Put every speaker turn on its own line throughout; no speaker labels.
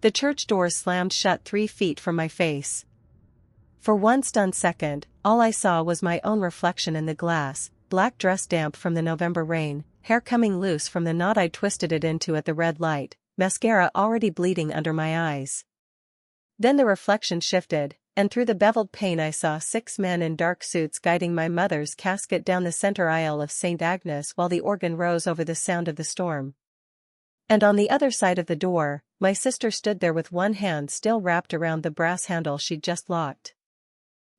The church doors slammed shut 3 feet from my face. For one stunned second, all I saw was my own reflection in the glass, black dress damp from the November rain, hair coming loose from the knot I'd twisted it into at the red light, mascara already bleeding under my eyes. Then the reflection shifted, and through the beveled pane I saw 6 men in dark suits guiding my mother's casket down the center aisle of St. Agnes while the organ rose over the sound of the storm. And on the other side of the door, my sister stood there with one hand still wrapped around the brass handle she'd just locked.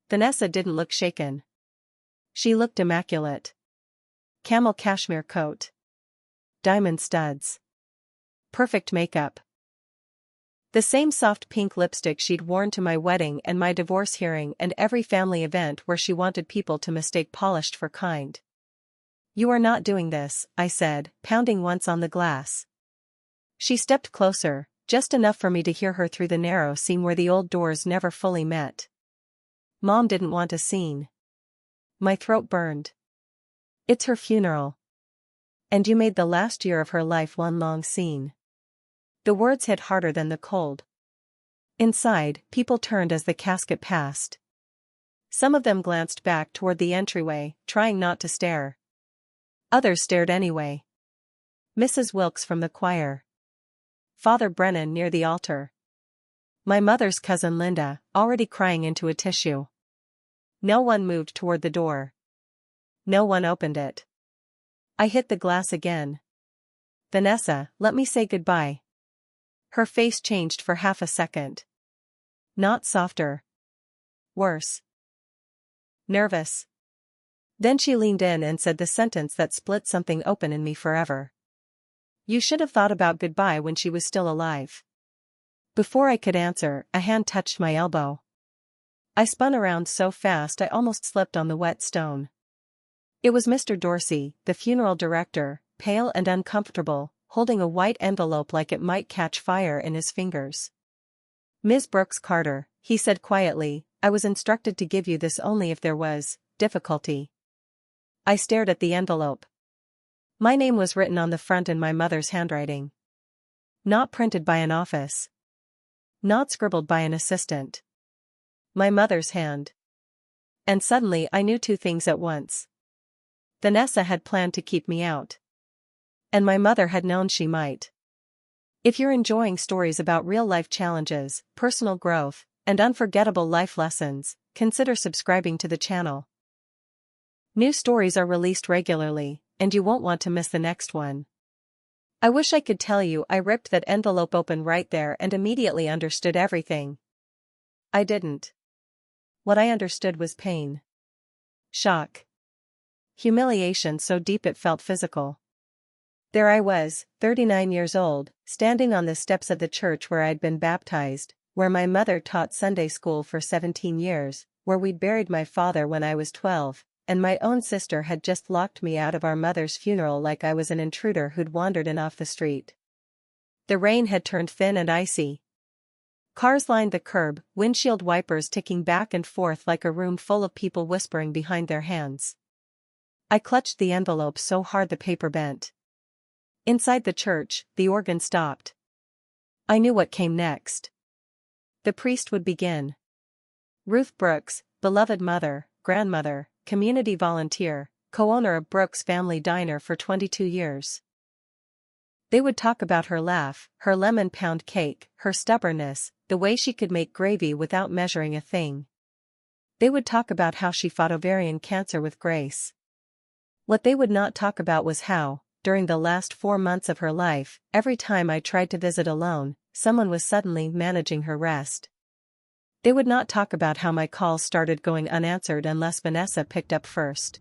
Vanessa didn't look shaken. She looked immaculate. Camel cashmere coat. Diamond studs. Perfect makeup. The same soft pink lipstick she'd worn to my wedding and my divorce hearing and every family event where she wanted people to mistake polished for kind. "You are not doing this," I said, pounding once on the glass. She stepped closer, just enough for me to hear her through the narrow seam where the old doors never fully met. "Mom didn't want a scene." My throat burned. "It's her funeral. And you made the last year of her life one long scene." The words hit harder than the cold. Inside, people turned as the casket passed. Some of them glanced back toward the entryway, trying not to stare. Others stared anyway. Mrs. Wilkes from the choir. Father Brennan near the altar. My mother's cousin Linda, already crying into a tissue. No one moved toward the door. No one opened it. I hit the glass again. "Vanessa, let me say goodbye." Her face changed for half a second. Not softer. Worse. Nervous. Then she leaned in and said the sentence that split something open in me forever. "You should have thought about goodbye when she was still alive." Before I could answer, a hand touched my elbow. I spun around so fast I almost slipped on the wet stone. It was Mr. Dorsey, the funeral director, pale and uncomfortable, holding a white envelope like it might catch fire in his fingers. "Ms. Brooks Carter," he said quietly, "I was instructed to give you this only if there was difficulty." I stared at the envelope. My name was written on the front in my mother's handwriting. Not printed by an office. Not scribbled by an assistant. My mother's hand. And suddenly I knew 2 things at once. Vanessa had planned to keep me out. And my mother had known she might. If you're enjoying stories about real-life challenges, personal growth, and unforgettable life lessons, consider subscribing to the channel. New stories are released regularly, and you won't want to miss the next one. I wish I could tell you I ripped that envelope open right there and immediately understood everything. I didn't. What I understood was pain. Shock. Humiliation so deep it felt physical. There I was, 39 years old, standing on the steps of the church where I'd been baptized, where my mother taught Sunday school for 17 years, where we'd buried my father when I was 12, and my own sister had just locked me out of our mother's funeral like I was an intruder who'd wandered in off the street. The rain had turned thin and icy. Cars lined the curb, windshield wipers ticking back and forth like a room full of people whispering behind their hands. I clutched the envelope so hard the paper bent. Inside the church, the organ stopped. I knew what came next. The priest would begin. Ruth Brooks, beloved mother, grandmother, community volunteer, co-owner of Brooks Family Diner for 22 years. They would talk about her laugh, her lemon pound cake, her stubbornness, the way she could make gravy without measuring a thing. They would talk about how she fought ovarian cancer with grace. What they would not talk about was how, during the last 4 months of her life, every time I tried to visit alone, someone was suddenly managing her rest. They would not talk about how my calls started going unanswered unless Vanessa picked up first.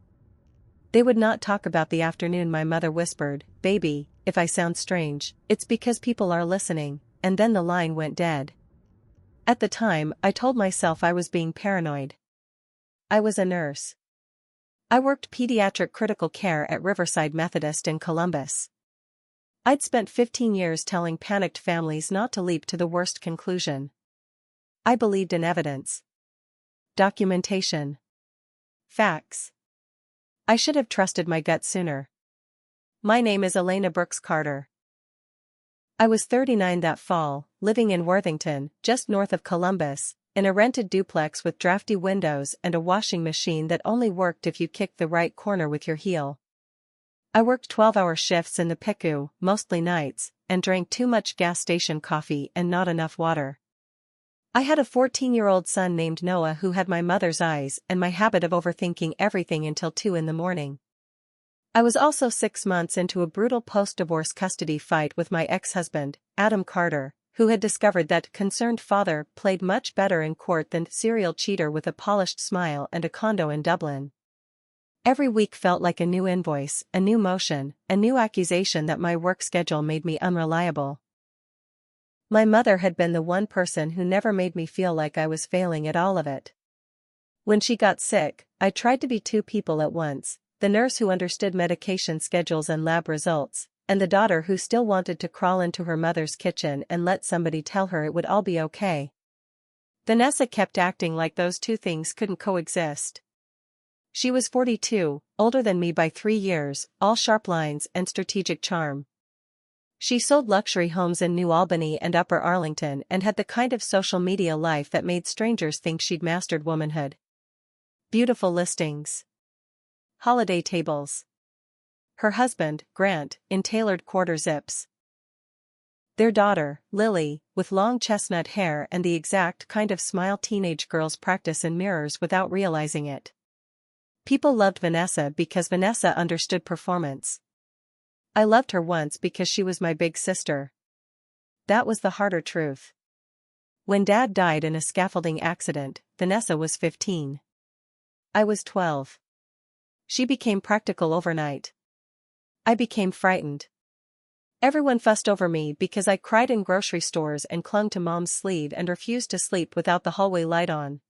They would not talk about the afternoon my mother whispered, "Baby, if I sound strange, it's because people are listening," and then the line went dead. At the time, I told myself I was being paranoid. I was a nurse. I worked pediatric critical care at Riverside Methodist in Columbus. I'd spent 15 years telling panicked families not to leap to the worst conclusion. I believed in evidence. Documentation. Facts. I should have trusted my gut sooner. My name is Elena Brooks Carter. I was 39 that fall, living in Worthington, just north of Columbus, in a rented duplex with drafty windows and a washing machine that only worked if you kicked the right corner with your heel. I worked 12-hour shifts in the PICU, mostly nights, and drank too much gas station coffee and not enough water. I had a 14-year-old son named Noah who had my mother's eyes and my habit of overthinking everything until 2 in the morning. I was also 6 months into a brutal post-divorce custody fight with my ex-husband, Adam Carter, who had discovered that concerned father played much better in court than serial cheater with a polished smile and a condo in Dublin. Every week felt like a new invoice, a new motion, a new accusation that my work schedule made me unreliable. My mother had been the one person who never made me feel like I was failing at all of it. When she got sick, I tried to be two people at once, the nurse who understood medication schedules and lab results, and the daughter who still wanted to crawl into her mother's kitchen and let somebody tell her it would all be okay. Vanessa kept acting like those two things couldn't coexist. She was 42, older than me by 3 years, all sharp lines and strategic charm. She sold luxury homes in New Albany and Upper Arlington and had the kind of social media life that made strangers think she'd mastered womanhood. Beautiful listings. Holiday tables. Her husband, Grant, in tailored quarter zips. Their daughter, Lily, with long chestnut hair and the exact kind of smile teenage girls practice in mirrors without realizing it. People loved Vanessa because Vanessa understood performance. I loved her once because she was my big sister. That was the harder truth. When Dad died in a scaffolding accident, Vanessa was 15. I was 12. She became practical overnight. I became frightened. Everyone fussed over me because I cried in grocery stores and clung to Mom's sleeve and refused to sleep without the hallway light on.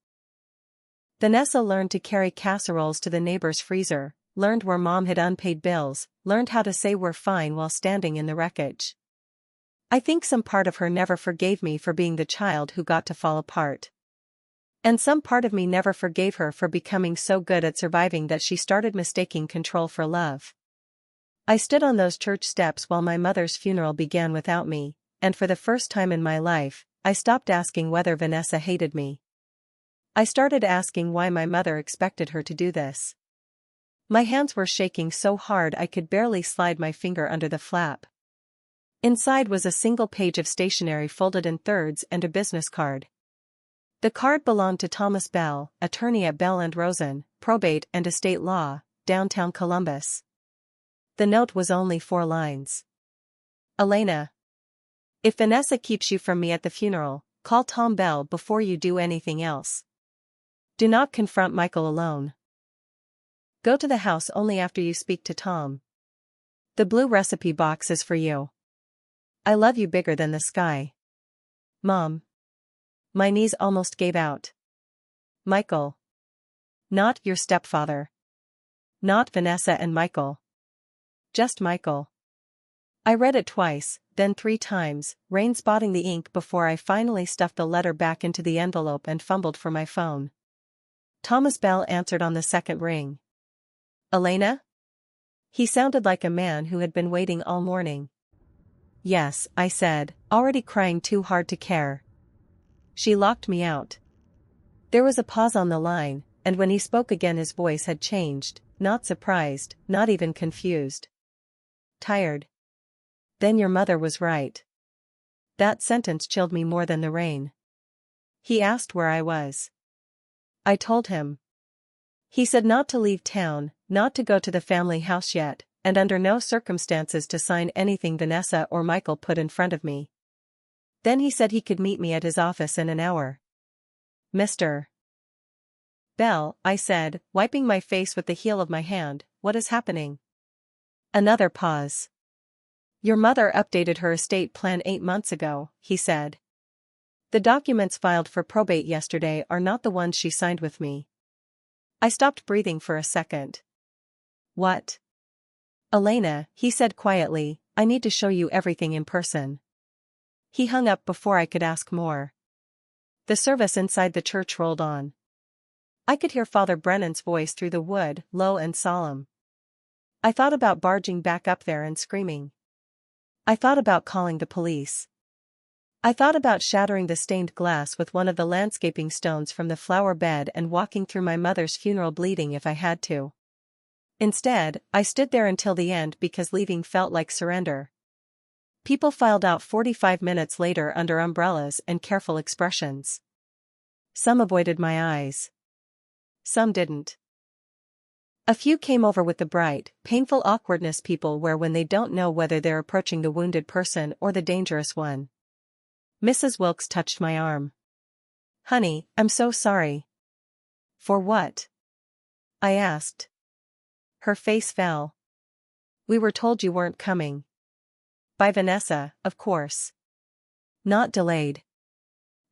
Vanessa learned to carry casseroles to the neighbor's freezer, learned where Mom hid unpaid bills, learned how to say we're fine while standing in the wreckage. I think some part of her never forgave me for being the child who got to fall apart. And some part of me never forgave her for becoming so good at surviving that she started mistaking control for love. I stood on those church steps while my mother's funeral began without me, and for the first time in my life, I stopped asking whether Vanessa hated me. I started asking why my mother expected her to do this. My hands were shaking so hard I could barely slide my finger under the flap. Inside was a single page of stationery folded in thirds and a business card. The card belonged to Thomas Bell, attorney at Bell & Rosen, probate and estate law, downtown Columbus. The note was only 4 lines. Elena. If Vanessa keeps you from me at the funeral, call Tom Bell before you do anything else. Do not confront Michael alone. Go to the house only after you speak to Tom. The blue recipe box is for you. I love you bigger than the sky. Mom. My knees almost gave out. Michael. Not your stepfather. Not Vanessa and Michael. Just Michael. I read it twice, then 3 times, rain-spotting the ink before I finally stuffed the letter back into the envelope and fumbled for my phone. Thomas Bell answered on the second ring. Elena? He sounded like a man who had been waiting all morning. Yes, I said, already crying too hard to care. She locked me out. There was a pause on the line, and when he spoke again his voice had changed, not surprised, not even confused. Tired. Then your mother was right. That sentence chilled me more than the rain. He asked where I was. I told him. He said not to leave town, not to go to the family house yet, and under no circumstances to sign anything Vanessa or Michael put in front of me. Then he said he could meet me at his office in an hour. Mr. Bell, I said, wiping my face with the heel of my hand, what is happening? Another pause. Your mother updated her estate plan 8 months ago, he said. The documents filed for probate yesterday are not the ones she signed with me. I stopped breathing for a second. What? Elena, he said quietly, I need to show you everything in person. He hung up before I could ask more. The service inside the church rolled on. I could hear Father Brennan's voice through the wood, low and solemn. I thought about barging back up there and screaming. I thought about calling the police. I thought about shattering the stained glass with one of the landscaping stones from the flower bed and walking through my mother's funeral bleeding if I had to. Instead, I stood there until the end because leaving felt like surrender. People filed out 45 minutes later under umbrellas and careful expressions. Some avoided my eyes. Some didn't. A few came over with the bright, painful awkwardness people wear when they don't know whether they're approaching the wounded person or the dangerous one. Mrs. Wilkes touched my arm. "Honey, I'm so sorry." "For what?" I asked. Her face fell. "We were told you weren't coming." By Vanessa, of course. Not delayed.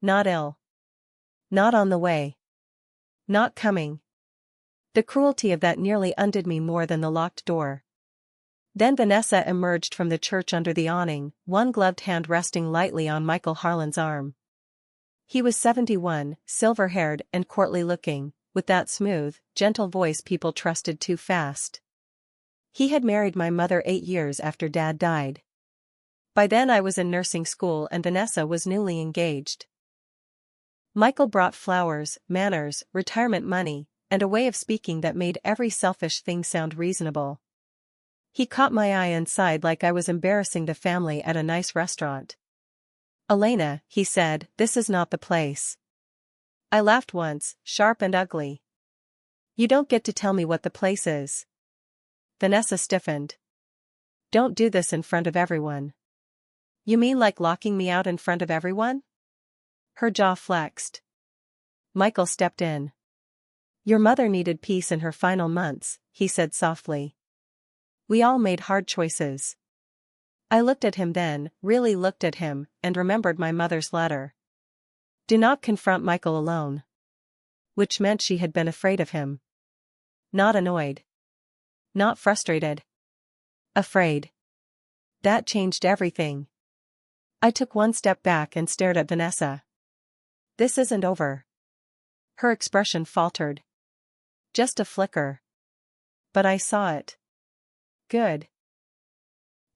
Not ill. Not on the way. Not coming. The cruelty of that nearly undid me more than the locked door. Then Vanessa emerged from the church under the awning, one gloved hand resting lightly on Michael Harlan's arm. He was 71, silver-haired and courtly-looking, with that smooth, gentle voice people trusted too fast. He had married my mother 8 years after Dad died. By then I was in nursing school and Vanessa was newly engaged. Michael brought flowers, manners, retirement money, and a way of speaking that made every selfish thing sound reasonable. He caught my eye and sighed like I was embarrassing the family at a nice restaurant. "Elena," he said, "this is not the place." I laughed once, sharp and ugly. "You don't get to tell me what the place is." Vanessa stiffened. "Don't do this in front of everyone." "You mean like locking me out in front of everyone?" Her jaw flexed. Michael stepped in. "Your mother needed peace in her final months," he said softly. "We all made hard choices." I looked at him then, really looked at him, and remembered my mother's letter. Do not confront Michael alone. Which meant she had been afraid of him. Not annoyed. Not frustrated. Afraid. That changed everything. I took one step back and stared at Vanessa. "This isn't over." Her expression faltered. "Just a flicker." But I saw it. Good.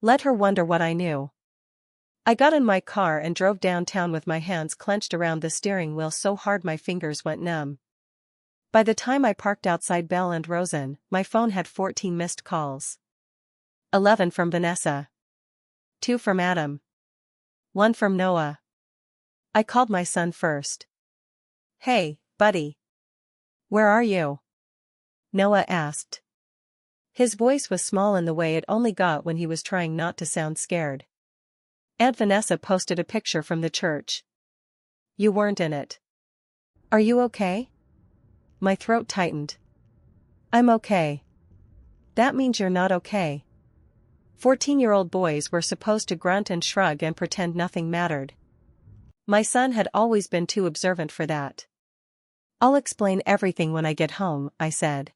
Let her wonder what I knew. I got in my car and drove downtown with my hands clenched around the steering wheel so hard my fingers went numb. By the time I parked outside Bell and Rosen, my phone had 14 missed calls. 11 from Vanessa. 2 from Adam. 1 from Noah. I called my son first. "Hey, buddy. Where are you?" Noah asked. His voice was small in the way it only got when he was trying not to sound scared. "Aunt Vanessa posted a picture from the church. You weren't in it. Are you okay?" My throat tightened. "I'm okay." That means you're not okay. 14-year-old boys were supposed to grunt and shrug and pretend nothing mattered. My son had always been too observant for that. "I'll explain everything when I get home," I said.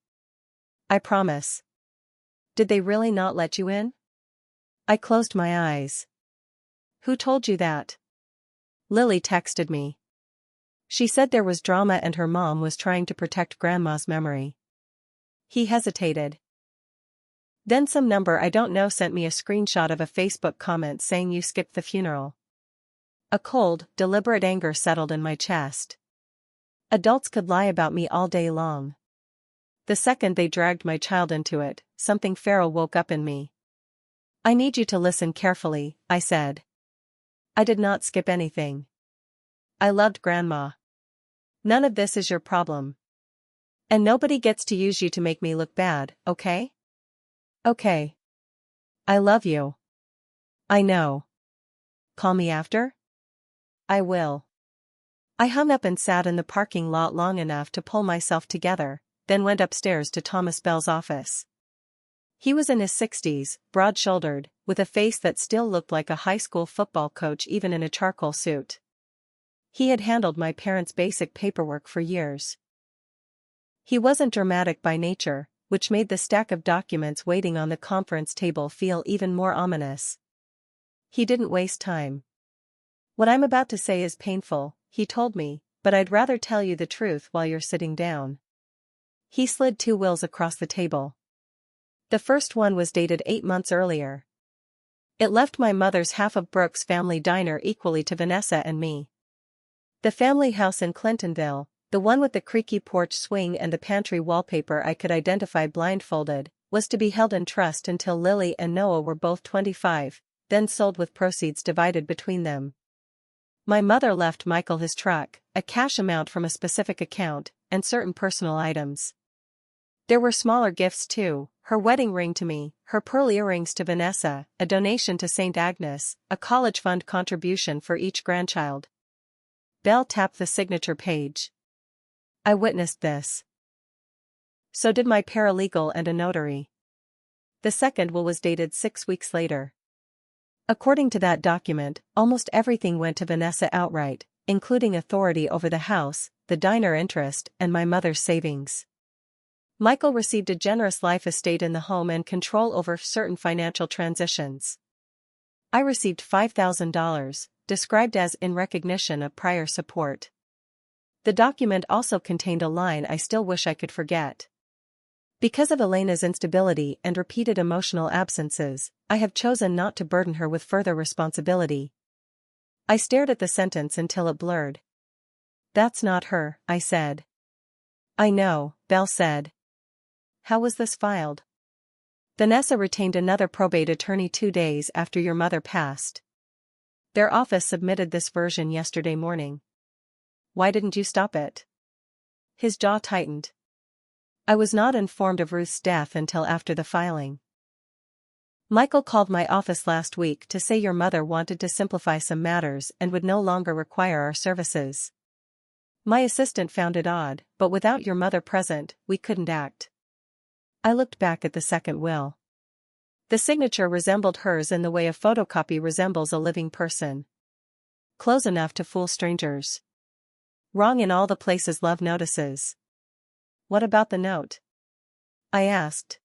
"I promise." "Did they really not let you in?" I closed my eyes. "Who told you that?" "Lily texted me. She said there was drama and her mom was trying to protect Grandma's memory." He hesitated. "Then some number I don't know sent me a screenshot of a Facebook comment saying you skipped the funeral." A cold, deliberate anger settled in my chest. Adults could lie about me all day long. The second they dragged my child into it, something feral woke up in me. "I need you to listen carefully," I said. "I did not skip anything. I loved Grandma. None of this is your problem. And nobody gets to use you to make me look bad, okay?" "Okay. I love you." "I know. Call me after?" "I will." I hung up and sat in the parking lot long enough to pull myself together, then went upstairs to Thomas Bell's office. He was in his 60s, broad-shouldered, with a face that still looked like a high school football coach even in a charcoal suit. He had handled my parents' basic paperwork for years. He wasn't dramatic by nature, which made the stack of documents waiting on the conference table feel even more ominous. He didn't waste time. "What I'm about to say is painful," he told me, "but I'd rather tell you the truth while you're sitting down." He slid 2 wills across the table. The first one was dated 8 months earlier. It left my mother's half of Brooke's family diner equally to Vanessa and me. The family house in Clintonville, the one with the creaky porch swing and the pantry wallpaper I could identify blindfolded, was to be held in trust until Lily and Noah were both 25, then sold with proceeds divided between them. My mother left Michael his truck, a cash amount from a specific account, and certain personal items. There were smaller gifts too, her wedding ring to me, her pearl earrings to Vanessa, a donation to St. Agnes, a college fund contribution for each grandchild. Belle tapped the signature page. I witnessed this. So did my paralegal and a notary. The second will was dated 6 weeks later. According to that document, almost everything went to Vanessa outright, including authority over the house, the diner interest, and my mother's savings. Michael received a generous life estate in the home and control over certain financial transitions. I received $5,000, described as in recognition of prior support. The document also contained a line I still wish I could forget. Because of Elena's instability and repeated emotional absences, I have chosen not to burden her with further responsibility. I stared at the sentence until it blurred. That's not her, I said. I know, Belle said. How was this filed? Vanessa retained another probate attorney 2 days after your mother passed. Their office submitted this version yesterday morning. Why didn't you stop it? His jaw tightened. I was not informed of Ruth's death until after the filing. Michael called my office last week to say your mother wanted to simplify some matters and would no longer require our services. My assistant found it odd, but without your mother present, we couldn't act. I looked back at the second will. The signature resembled hers in the way a photocopy resembles a living person. Close enough to fool strangers. Wrong in all the places love notices. What about the note? I asked.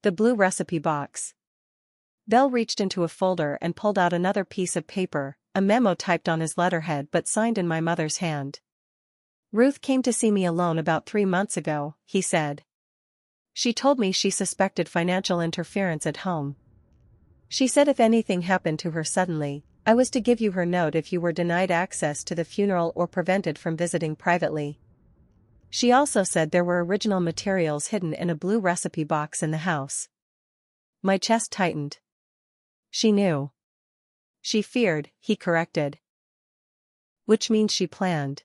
The blue recipe box. Belle reached into a folder and pulled out another piece of paper, a memo typed on his letterhead but signed in my mother's hand. Ruth came to see me alone about 3 months ago, he said. She told me she suspected financial interference at home. She said if anything happened to her suddenly, I was to give you her note if you were denied access to the funeral or prevented from visiting privately. She also said there were original materials hidden in a blue recipe box in the house. My chest tightened. She knew. She feared, he corrected. Which means she planned.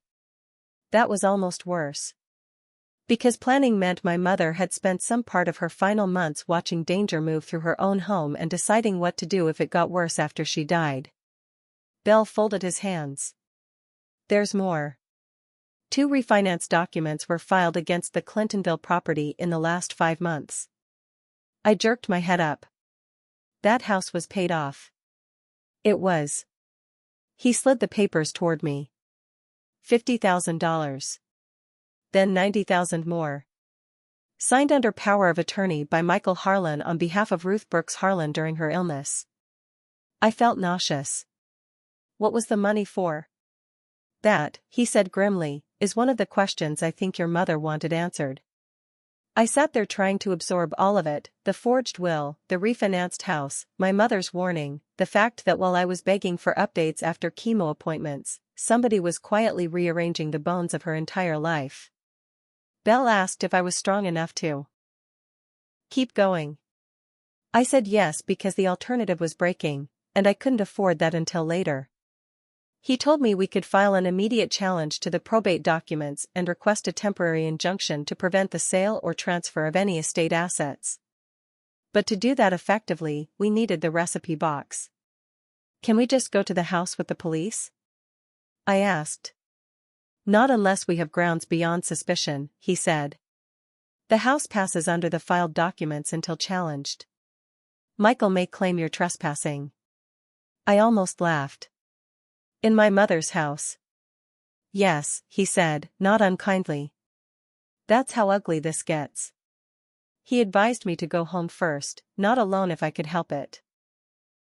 That was almost worse. Because planning meant my mother had spent some part of her final months watching danger move through her own home and deciding what to do if it got worse after she died. Belle folded his hands. There's more. 2 refinance documents were filed against the Clintonville property in the last 5 months. I jerked my head up. That house was paid off. It was. He slid the papers toward me. $50,000. Then $90,000 more. Signed under power of attorney by Michael Harlan on behalf of Ruth Brooks Harlan during her illness. I felt nauseous. What was the money for? That, he said grimly, is one of the questions I think your mother wanted answered. I sat there trying to absorb all of it, the forged will, the refinanced house, my mother's warning, the fact that while I was begging for updates after chemo appointments, somebody was quietly rearranging the bones of her entire life. Belle asked if I was strong enough to keep going. I said yes because the alternative was breaking, and I couldn't afford that until later. He told me we could file an immediate challenge to the probate documents and request a temporary injunction to prevent the sale or transfer of any estate assets. But to do that effectively, we needed the recipe box. Can we just go to the house with the police? I asked. Not unless we have grounds beyond suspicion, he said. The house passes under the filed documents until challenged. Michael may claim you're trespassing. I almost laughed. In my mother's house. Yes, he said, not unkindly. That's how ugly this gets. He advised me to go home first, not alone if I could help it.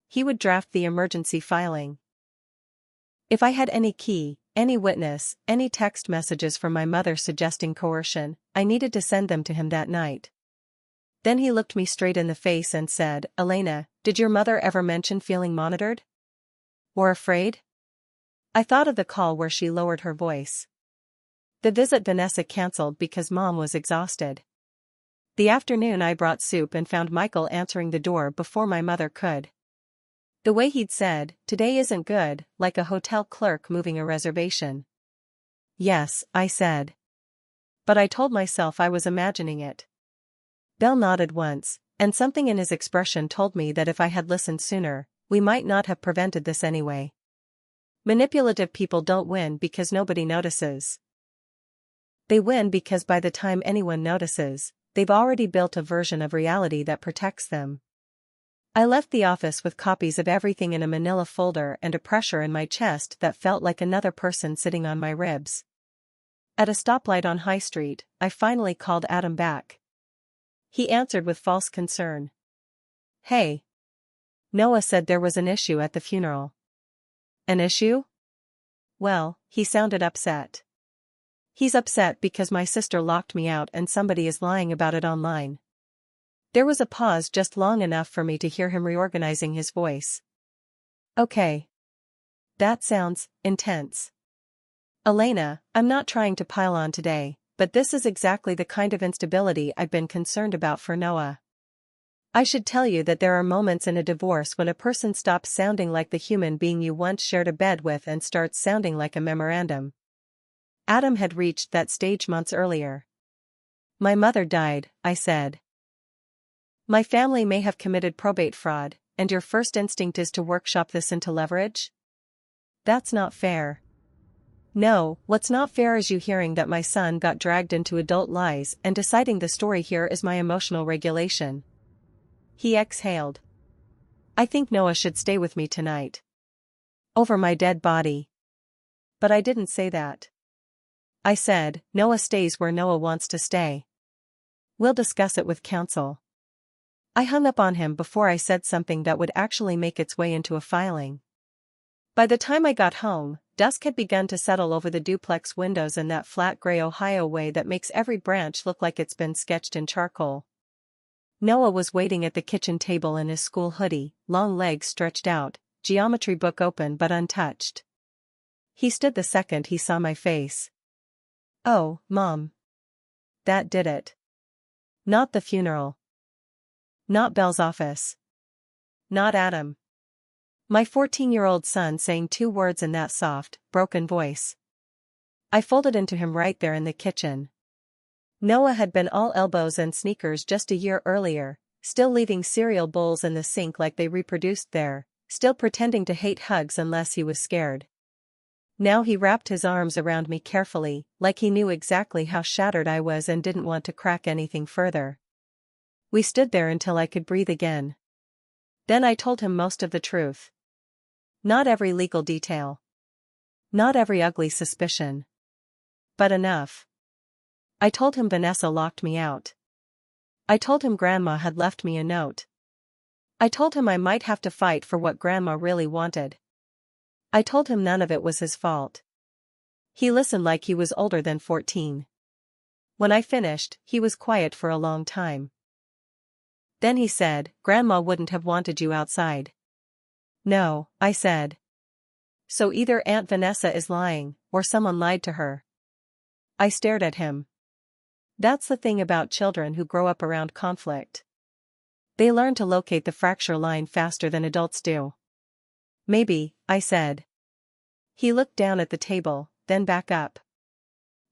He would draft the emergency filing. If I had any key, any witness, any text messages from my mother suggesting coercion, I needed to send them to him that night. Then he looked me straight in the face and said, "Elena, did your mother ever mention feeling monitored? Or afraid?" I thought of the call where she lowered her voice. The visit Vanessa cancelled because Mom was exhausted. The afternoon I brought soup and found Michael answering the door before my mother could. The way he'd said, "Today isn't good," like a hotel clerk moving a reservation. "Yes," I said. But I told myself I was imagining it. Bell nodded once, and something in his expression told me that if I had listened sooner, we might not have prevented this anyway. Manipulative people don't win because nobody notices. They win because by the time anyone notices, they've already built a version of reality that protects them. I left the office with copies of everything in a manila folder and a pressure in my chest that felt like another person sitting on my ribs. At a stoplight on High Street, I finally called Adam back. He answered with false concern. "Hey. Noah said there was an issue at the funeral." "An issue?" "Well, he sounded upset. He's upset because my sister locked me out and somebody is lying about it online." There was a pause just long enough for me to hear him reorganizing his voice. "Okay. That sounds intense. Elena, I'm not trying to pile on today, but this is exactly the kind of instability I've been concerned about for Noah. I should tell you that there are moments in a divorce when a person stops sounding like the human being you once shared a bed with and starts sounding like a memorandum. Adam had reached that stage months earlier. "My mother died," I said. "My family may have committed probate fraud, and your first instinct is to workshop this into leverage? That's not fair." "No, what's not fair is you hearing that my son got dragged into adult lies and deciding the story here is my emotional regulation." He exhaled. "I think Noah should stay with me tonight. Over my dead body." But I didn't say that. I said, "Noah stays where Noah wants to stay. We'll discuss it with counsel." I hung up on him before I said something that would actually make its way into a filing. By the time I got home, dusk had begun to settle over the duplex windows in that flat gray Ohio way that makes every branch look like it's been sketched in charcoal. Noah was waiting at the kitchen table in his school hoodie, long legs stretched out, geometry book open but untouched. He stood the second he saw my face. "Oh, Mom. That did it. Not the funeral. Not Belle's office. Not Adam." My 14-year-old son saying 2 words in that soft, broken voice. I folded into him right there in the kitchen. Noah had been all elbows and sneakers just a year earlier, still leaving cereal bowls in the sink like they reproduced there, still pretending to hate hugs unless he was scared. Now he wrapped his arms around me carefully, like he knew exactly how shattered I was and didn't want to crack anything further. We stood there until I could breathe again. Then I told him most of the truth. Not every legal detail. Not every ugly suspicion. But enough. I told him Vanessa locked me out. I told him Grandma had left me a note. I told him I might have to fight for what Grandma really wanted. I told him none of it was his fault. He listened like he was older than 14. When I finished, he was quiet for a long time. Then he said, "Grandma wouldn't have wanted you outside." "No," I said. "So either Aunt Vanessa is lying, or someone lied to her." I stared at him. That's the thing about children who grow up around conflict. They learn to locate the fracture line faster than adults do. "Maybe," I said. He looked down at the table, then back up.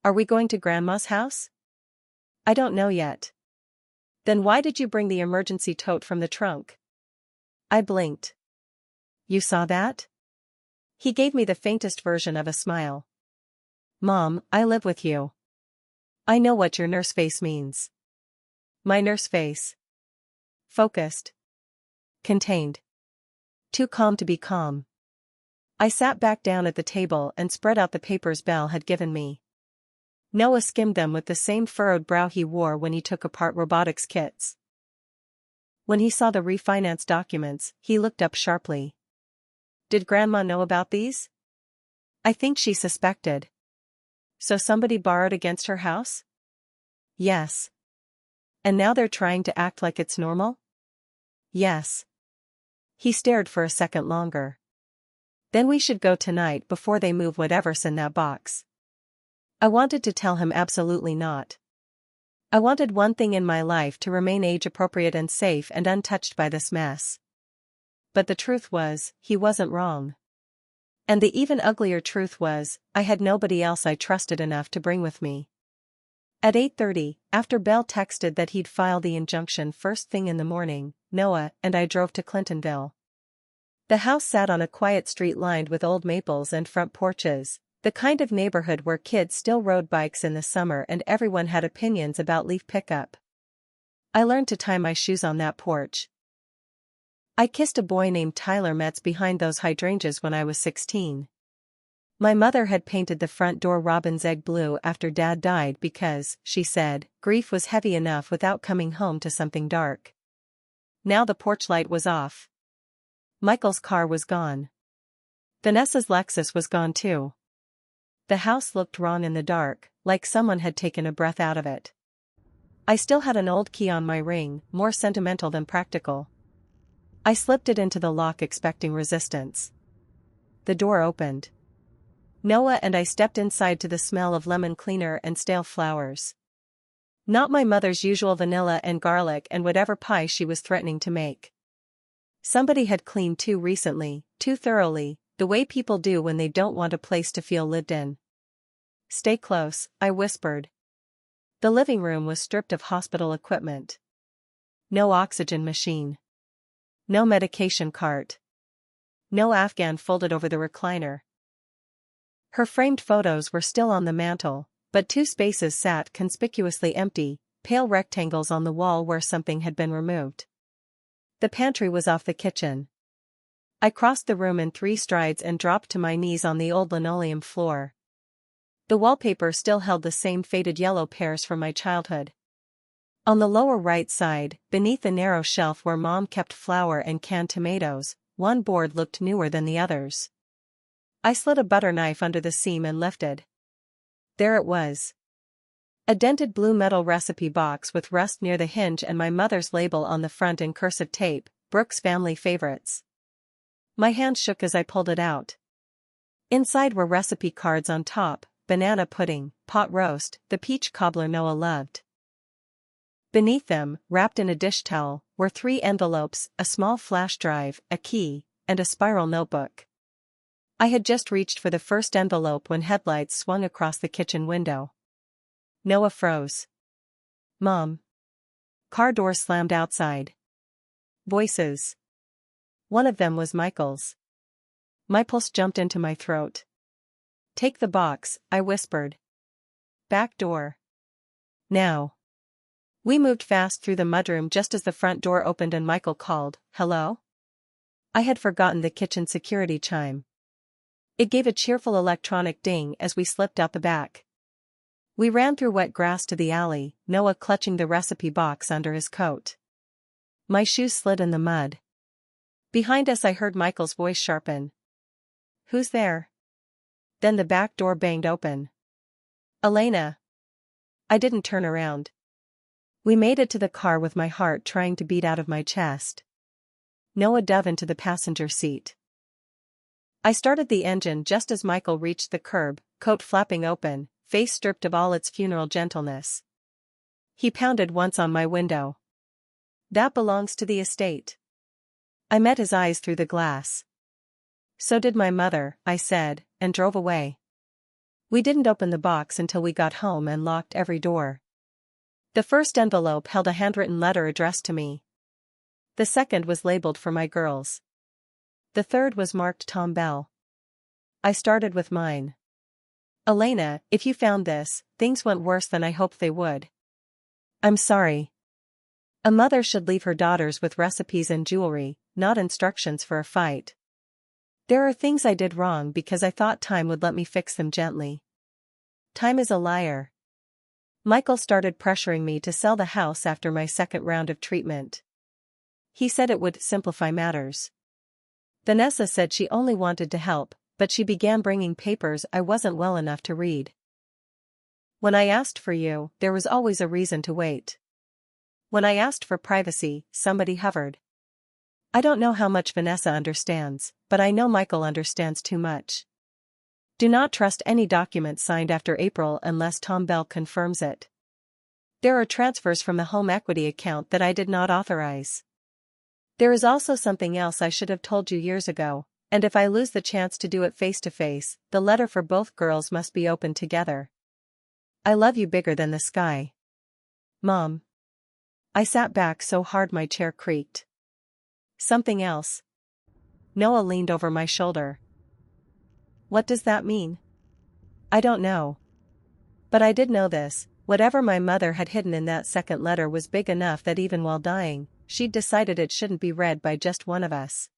"Are we going to Grandma's house?" "I don't know yet." "Then why did you bring the emergency tote from the trunk?" I blinked. "You saw that?" He gave me the faintest version of a smile. "Mom, I live with you. I know what your nurse face means." My nurse face. Focused. Contained. Too calm to be calm. I sat back down at the table and spread out the papers Belle had given me. Noah skimmed them with the same furrowed brow he wore when he took apart robotics kits. When he saw the refinance documents, he looked up sharply. "Did Grandma know about these?" "I think she suspected." "So somebody borrowed against her house?" "Yes." And now they're trying to act like it's normal? Yes. He stared for a second longer. Then we should go tonight before they move whatever's in that box. I wanted to tell him absolutely not. I wanted one thing in my life to remain age-appropriate and safe and untouched by this mess. But the truth was, he wasn't wrong. And the even uglier truth was, I had nobody else I trusted enough to bring with me. At 8:30, after Bell texted that he'd file the injunction first thing in the morning, Noah and I drove to Clintonville. The house sat on a quiet street lined with old maples and front porches, the kind of neighborhood where kids still rode bikes in the summer and everyone had opinions about leaf pickup. I learned to tie my shoes on that porch. I kissed a boy named Tyler Metz behind those hydrangeas when I was 16. My mother had painted the front door robin's egg blue after Dad died because, she said, grief was heavy enough without coming home to something dark. Now the porch light was off. Michael's car was gone. Vanessa's Lexus was gone too. The house looked wrong in the dark, like someone had taken a breath out of it. I still had an old key on my ring, more sentimental than practical. I slipped it into the lock expecting resistance. The door opened. Noah and I stepped inside to the smell of lemon cleaner and stale flowers. Not my mother's usual vanilla and garlic and whatever pie she was threatening to make. Somebody had cleaned too recently, too thoroughly, the way people do when they don't want a place to feel lived in. Stay close, I whispered. The living room was stripped of hospital equipment. No oxygen machine. No medication cart. No Afghan folded over the recliner. Her framed photos were still on the mantel, but two spaces sat conspicuously empty, pale rectangles on the wall where something had been removed. The pantry was off the kitchen. I crossed the room in 3 strides and dropped to my knees on the old linoleum floor. The wallpaper still held the same faded yellow pears from my childhood. On the lower right side, beneath the narrow shelf where Mom kept flour and canned tomatoes, one board looked newer than the others. I slid a butter knife under the seam and lifted. There it was. A dented blue metal recipe box with rust near the hinge and my mother's label on the front in cursive tape, Brooks Family Favorites. My hand shook as I pulled it out. Inside were recipe cards on top, banana pudding, pot roast, the peach cobbler Noah loved. Beneath them, wrapped in a dish towel, were 3 envelopes, a small flash drive, a key, and a spiral notebook. I had just reached for the first envelope when headlights swung across the kitchen window. Noah froze. Mom. Car door slammed outside. Voices. One of them was Michael's. My pulse jumped into my throat. Take the box, I whispered. Back door. Now. We moved fast through the mudroom just as the front door opened and Michael called, "Hello?" I had forgotten the kitchen security chime. It gave a cheerful electronic ding as we slipped out the back. We ran through wet grass to the alley, Noah clutching the recipe box under his coat. My shoes slid in the mud. Behind us I heard Michael's voice sharpen. "Who's there?" Then the back door banged open. "Elena." I didn't turn around. We made it to the car with my heart trying to beat out of my chest. Noah dove into the passenger seat. I started the engine just as Michael reached the curb, coat flapping open, face stripped of all its funeral gentleness. He pounded once on my window. "That belongs to the estate." I met his eyes through the glass. "So did my mother," I said, and drove away. We didn't open the box until we got home and locked every door. The first envelope held a handwritten letter addressed to me. The second was labeled for my girls. The third was marked Tom Bell. I started with mine. "Elena, if you found this, things went worse than I hoped they would. I'm sorry. A mother should leave her daughters with recipes and jewelry, not instructions for a fight. There are things I did wrong because I thought time would let me fix them gently. Time is a liar." Michael started pressuring me to sell the house after my second round of treatment. He said it would simplify matters. Vanessa said she only wanted to help, but she began bringing papers I wasn't well enough to read. "When I asked for you, there was always a reason to wait. When I asked for privacy, somebody hovered. I don't know how much Vanessa understands, but I know Michael understands too much. Do not trust any document signed after April unless Tom Bell confirms it. There are transfers from the home equity account that I did not authorize. There is also something else I should have told you years ago, and if I lose the chance to do it face to face, the letter for both girls must be opened together. I love you bigger than the sky. Mom. I sat back so hard my chair creaked. Something else. Noah leaned over my shoulder. What does that mean? I don't know. But I did know this: whatever my mother had hidden in that second letter was big enough that even while dying, she'd decided it shouldn't be read by just one of us.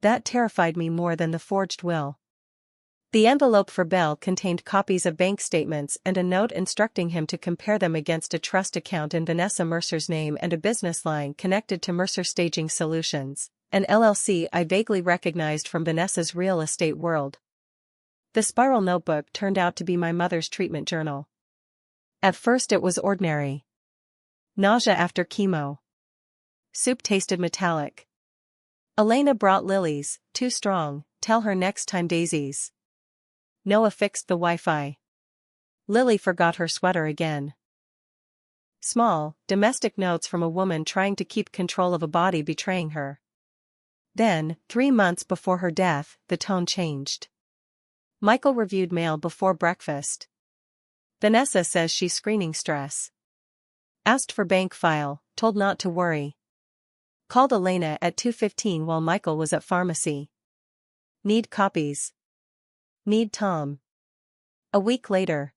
That terrified me more than the forged will. The envelope for Bell contained copies of bank statements and a note instructing him to compare them against a trust account in Vanessa Mercer's name and a business line connected to Mercer Staging Solutions, an LLC I vaguely recognized from Vanessa's real estate world. The spiral notebook turned out to be my mother's treatment journal. At first it was ordinary. Nausea after chemo. Soup tasted metallic. Elena brought lilies, too strong, tell her next time daisies. Noah fixed the Wi-Fi. Lily forgot her sweater again. Small, domestic notes from a woman trying to keep control of a body betraying her. Then, 3 months before her death, the tone changed. Michael reviewed mail before breakfast. Vanessa says she's screening stress. Asked for bank file, told not to worry. Called Elena at 2:15 while Michael was at pharmacy. Need copies. Need Tom. A week later.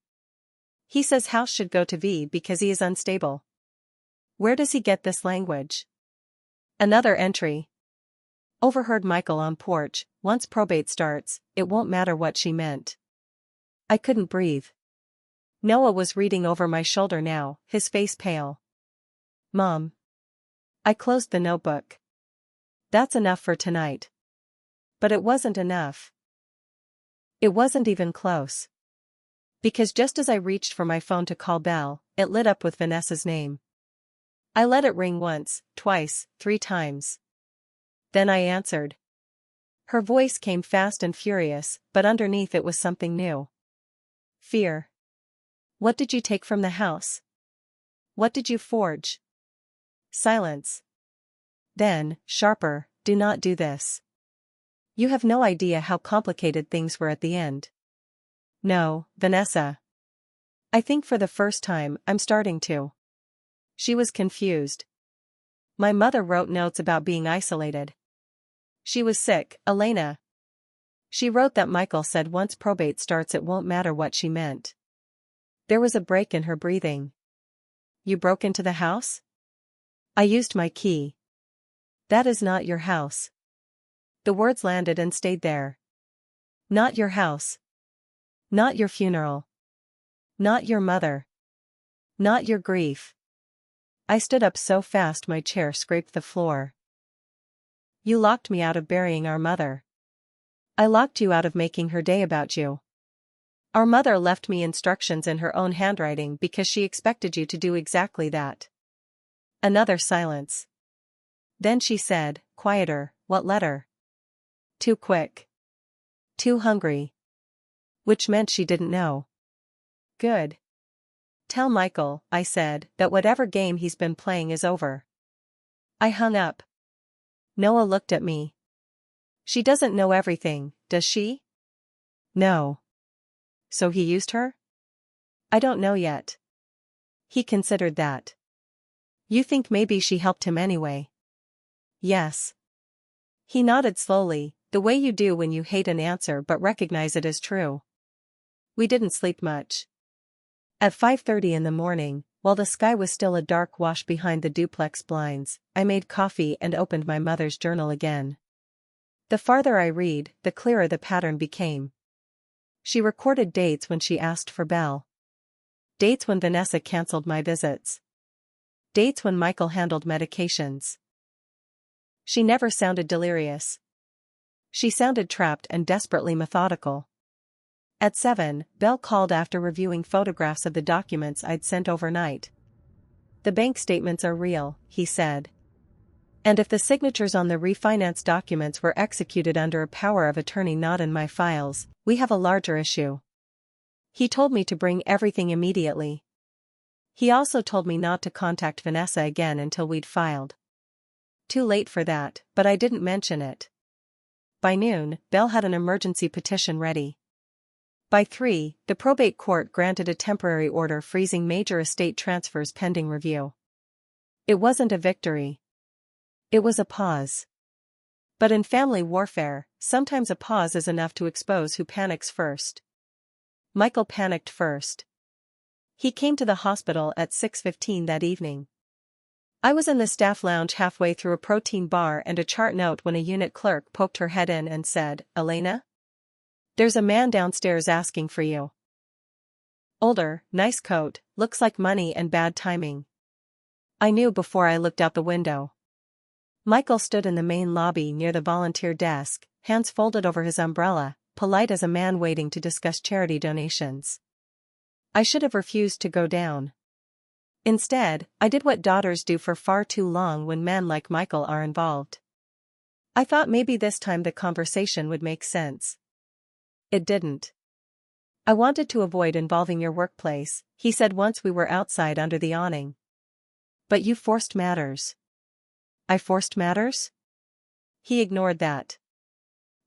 He says house should go to V because he is unstable. Where does he get this language? Another entry. Overheard Michael on porch, once probate starts, it won't matter what she meant. I couldn't breathe. Noah was reading over my shoulder now, his face pale. Mom. I closed the notebook. That's enough for tonight. But it wasn't enough. It wasn't even close. Because just as I reached for my phone to call Belle, it lit up with Vanessa's name. I let it ring once, twice, 3 times. Then I answered. Her voice came fast and furious, but underneath it was something new. Fear. What did you take from the house? What did you forge? Silence. Then, sharper, do not do this. You have no idea how complicated things were at the end. No, Vanessa. I think for the first time, I'm starting to. She was confused. My mother wrote notes about being isolated. She was sick, Elena. She wrote that Michael said once probate starts it won't matter what she meant. There was a break in her breathing. You broke into the house? I used my key. That is not your house. The words landed and stayed there. Not your house. Not your funeral. Not your mother. Not your grief. I stood up so fast my chair scraped the floor. You locked me out of burying our mother. I locked you out of making her day about you. Our mother left me instructions in her own handwriting because she expected you to do exactly that. Another silence. Then she said, quieter, what letter? Too quick. Too hungry. Which meant she didn't know. Good. Tell Michael, I said, that whatever game he's been playing is over. I hung up. Noah looked at me. She doesn't know everything, does she? No. So he used her? I don't know yet. He considered that. You think maybe she helped him anyway? Yes. He nodded slowly, the way you do when you hate an answer but recognize it as true. We didn't sleep much. At 5:30 in the morning, while the sky was still a dark wash behind the duplex blinds, I made coffee and opened my mother's journal again. The farther I read, the clearer the pattern became. She recorded dates when she asked for Belle. Dates when Vanessa canceled my visits. Dates when Michael handled medications. She never sounded delirious. She sounded trapped and desperately methodical. At 7, Belle called after reviewing photographs of the documents I'd sent overnight. The bank statements are real, he said. And if the signatures on the refinance documents were executed under a power of attorney not in my files, we have a larger issue. He told me to bring everything immediately. He also told me not to contact Vanessa again until we'd filed. Too late for that, but I didn't mention it. By noon, Belle had an emergency petition ready. By 3, the probate court granted a temporary order freezing major estate transfers pending review. It wasn't a victory. It was a pause. But in family warfare, sometimes a pause is enough to expose who panics first. Michael panicked first. He came to the hospital at 6:15 that evening. I was in the staff lounge halfway through a protein bar and a chart note when a unit clerk poked her head in and said, "Elena? There's a man downstairs asking for you." Older, nice coat, looks like money and bad timing. I knew before I looked out the window. Michael stood in the main lobby near the volunteer desk, hands folded over his umbrella, polite as a man waiting to discuss charity donations. I should have refused to go down. Instead, I did what daughters do for far too long when men like Michael are involved. I thought maybe this time the conversation would make sense. It didn't. "I wanted to avoid involving your workplace," he said once we were outside under the awning. "But you forced matters." "I forced matters?" He ignored that.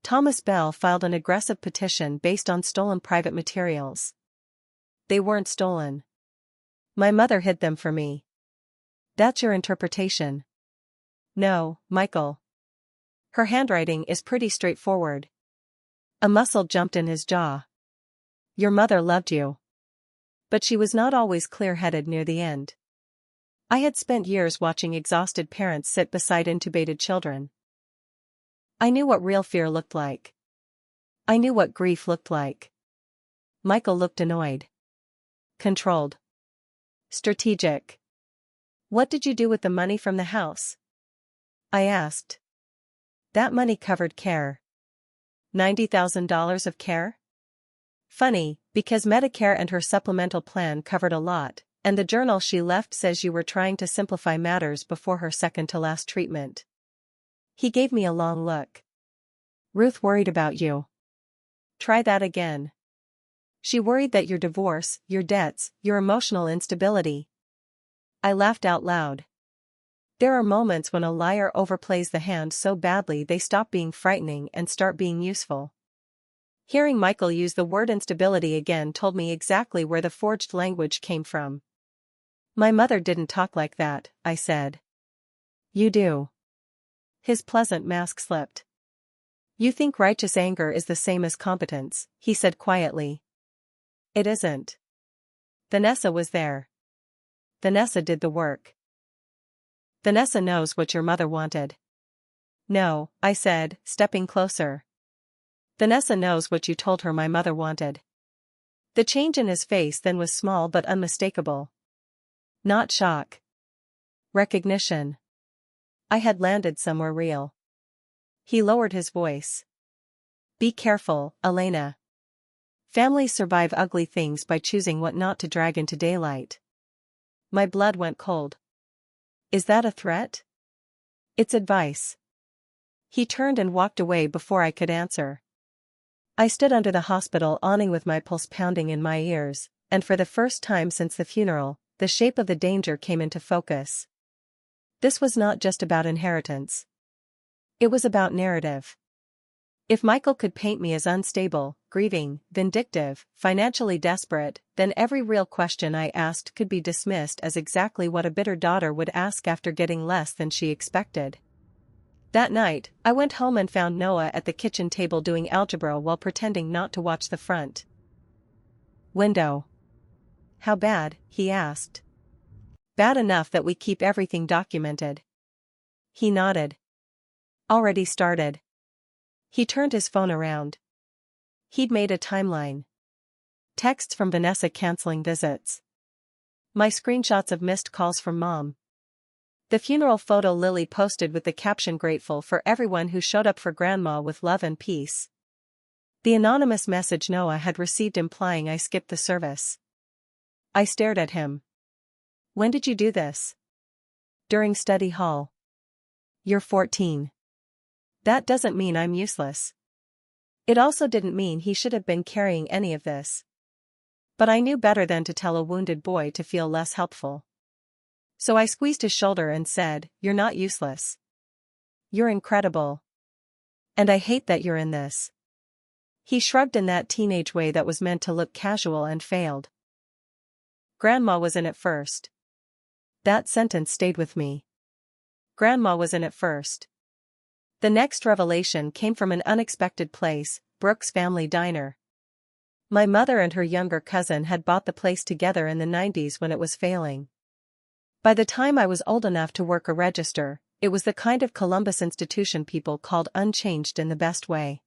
Thomas Bell filed an aggressive petition based on stolen private materials. They weren't stolen. My mother hid them for me. That's your interpretation. No, Michael. Her handwriting is pretty straightforward. A muscle jumped in his jaw. Your mother loved you. But she was not always clear-headed near the end. I had spent years watching exhausted parents sit beside intubated children. I knew what real fear looked like. I knew what grief looked like. Michael looked annoyed. Controlled. Strategic. "What did you do with the money from the house?" I asked. That money covered care. $90,000 of care? Funny, because Medicare and her supplemental plan covered a lot, and the journal she left says you were trying to simplify matters before her second-to-last treatment. He gave me a long look. "Ruth worried about you." "Try that again." "She worried that your divorce, your debts, your emotional instability." I laughed out loud. There are moments when a liar overplays the hand so badly they stop being frightening and start being useful. Hearing Michael use the word instability again told me exactly where the forged language came from. "My mother didn't talk like that," I said. "You do." His pleasant mask slipped. "You think righteous anger is the same as competence," he said quietly. It isn't. Vanessa was there. Vanessa did the work. Vanessa knows what your mother wanted. No, I said, stepping closer. Vanessa knows what you told her my mother wanted. The change in his face then was small but unmistakable. Not shock. Recognition. I had landed somewhere real. He lowered his voice. "Be careful, Elena. Families survive ugly things by choosing what not to drag into daylight." My blood went cold. Is that a threat? It's advice. He turned and walked away before I could answer. I stood under the hospital awning with my pulse pounding in my ears, and for the first time since the funeral, the shape of the danger came into focus. This was not just about inheritance. It was about narrative. If Michael could paint me as unstable, grieving, vindictive, financially desperate, then every real question I asked could be dismissed as exactly what a bitter daughter would ask after getting less than she expected. That night, I went home and found Noah at the kitchen table doing algebra while pretending not to watch the front window. "How bad?" he asked. "Bad enough that we keep everything documented." He nodded. "Already started." He turned his phone around. He'd made a timeline. Texts from Vanessa canceling visits. My screenshots of missed calls from Mom. The funeral photo Lily posted with the caption "Grateful for everyone who showed up for Grandma with love and peace." The anonymous message Noah had received implying I skipped the service. I stared at him. When did you do this? During study hall. You're 14. That doesn't mean I'm useless. It also didn't mean he should have been carrying any of this. But I knew better than to tell a wounded boy to feel less helpful. So I squeezed his shoulder and said, "You're not useless. You're incredible. And I hate that you're in this." He shrugged in that teenage way that was meant to look casual and failed. Grandma was in it first. That sentence stayed with me. Grandma was in it first. The next revelation came from an unexpected place, Brooke's family diner. My mother and her younger cousin had bought the place together in the 90s when it was failing. By the time I was old enough to work a register, it was the kind of Columbus institution people called unchanged in the best way.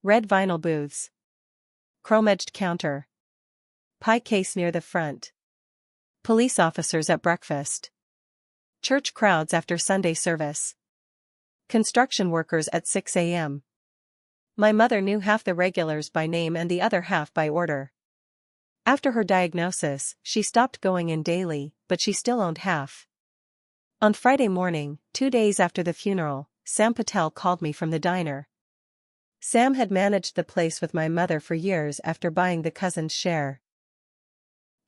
Red vinyl booths. Chrome-edged counter. Pie case near the front. Police officers at breakfast. Church crowds after Sunday service. Construction workers at 6 a.m. My mother knew half the regulars by name and the other half by order. After her diagnosis, she stopped going in daily, but she still owned half. On Friday morning, 2 days after the funeral, Sam Patel called me from the diner. Sam had managed the place with my mother for years after buying the cousin's share.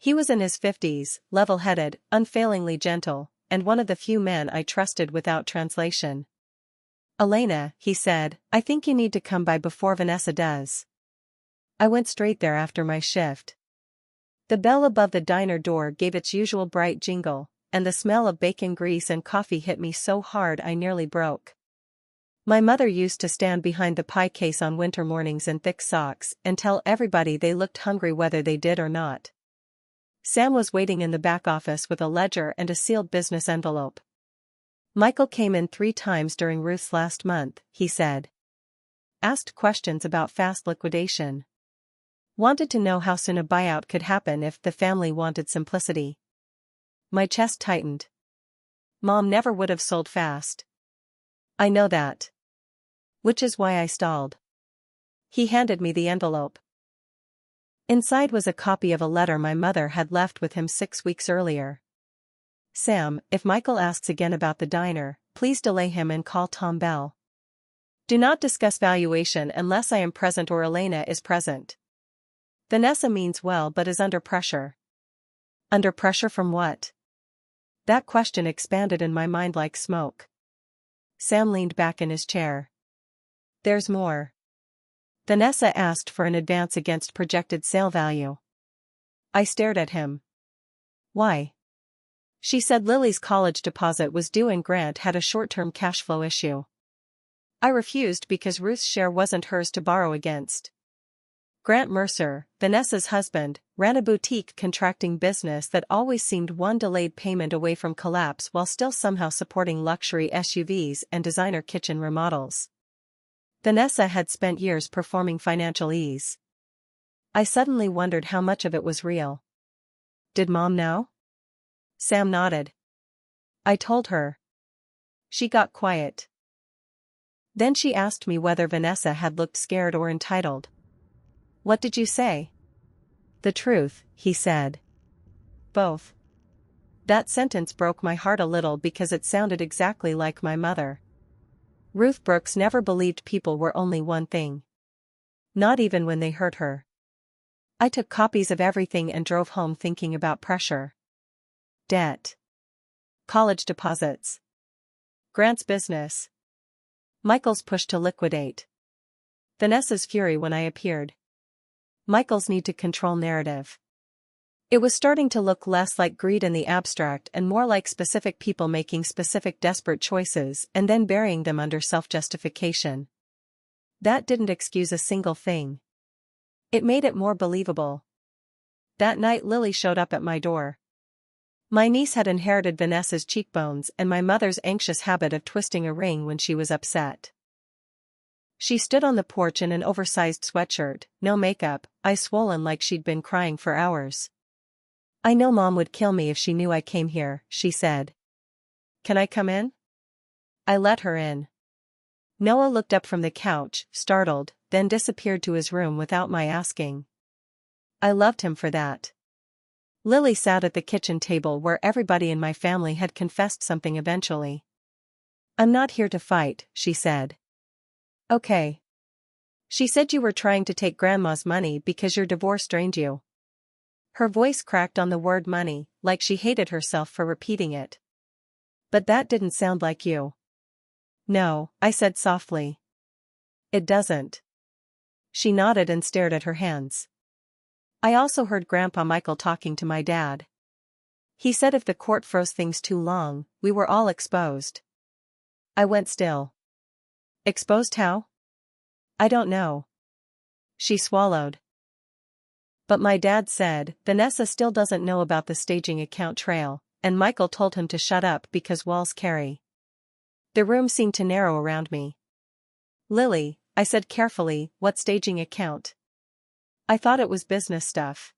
He was in his 50s, level-headed, unfailingly gentle, and one of the few men I trusted without translation. "Elena," he said, "I think you need to come by before Vanessa does." I went straight there after my shift. The bell above the diner door gave its usual bright jingle, and the smell of bacon grease and coffee hit me so hard I nearly broke. My mother used to stand behind the pie case on winter mornings in thick socks and tell everybody they looked hungry whether they did or not. Sam was waiting in the back office with a ledger and a sealed business envelope. "Michael came in 3 times during Ruth's last month," he said. Asked questions about fast liquidation. Wanted to know how soon a buyout could happen if the family wanted simplicity. My chest tightened. Mom never would have sold fast. I know that. Which is why I stalled. He handed me the envelope. Inside was a copy of a letter my mother had left with him 6 weeks earlier. "Sam, if Michael asks again about the diner, please delay him and call Tom Bell. Do not discuss valuation unless I am present or Elena is present. Vanessa means well but is under pressure." Under pressure from what? That question expanded in my mind like smoke. Sam leaned back in his chair. "There's more. Vanessa asked for an advance against projected sale value." I stared at him. "Why?" "She said Lily's college deposit was due and Grant had a short-term cash flow issue." I refused because Ruth's share wasn't hers to borrow against. Grant Mercer, Vanessa's husband, ran a boutique contracting business that always seemed one delayed payment away from collapse while still somehow supporting luxury SUVs and designer kitchen remodels. Vanessa had spent years performing financial ease. I suddenly wondered how much of it was real. Did Mom know? Sam nodded. I told her. She got quiet. Then she asked me whether Vanessa had looked scared or entitled. "What did you say?" "The truth," he said. "Both." That sentence broke my heart a little because it sounded exactly like my mother. Ruth Brooks never believed people were only one thing. Not even when they hurt her. I took copies of everything and drove home thinking about pressure. Debt. College deposits. Grant's business. Michael's push to liquidate. Vanessa's fury when I appeared. Michael's need to control narrative. It was starting to look less like greed in the abstract and more like specific people making specific desperate choices and then burying them under self-justification. That didn't excuse a single thing. It made it more believable. That night Lily showed up at my door. My niece had inherited Vanessa's cheekbones and my mother's anxious habit of twisting a ring when she was upset. She stood on the porch in an oversized sweatshirt, no makeup, eyes swollen like she'd been crying for hours. "I know Mom would kill me if she knew I came here," she said. "Can I come in?" I let her in. Noah looked up from the couch, startled, then disappeared to his room without my asking. I loved him for that. Lily sat at the kitchen table where everybody in my family had confessed something eventually. "I'm not here to fight," she said. "Okay. She said you were trying to take Grandma's money because your divorce drained you." Her voice cracked on the word money, like she hated herself for repeating it. "But that didn't sound like you." "No," I said softly. "It doesn't." She nodded and stared at her hands. "I also heard Grandpa Michael talking to my dad. He said if the court froze things too long, we were all exposed." I went still. "Exposed how?" "I don't know." She swallowed. "But my dad said Vanessa still doesn't know about the staging account trail, and Michael told him to shut up because walls carry." The room seemed to narrow around me. "Lily," I said carefully, "what staging account?" "I thought it was business stuff.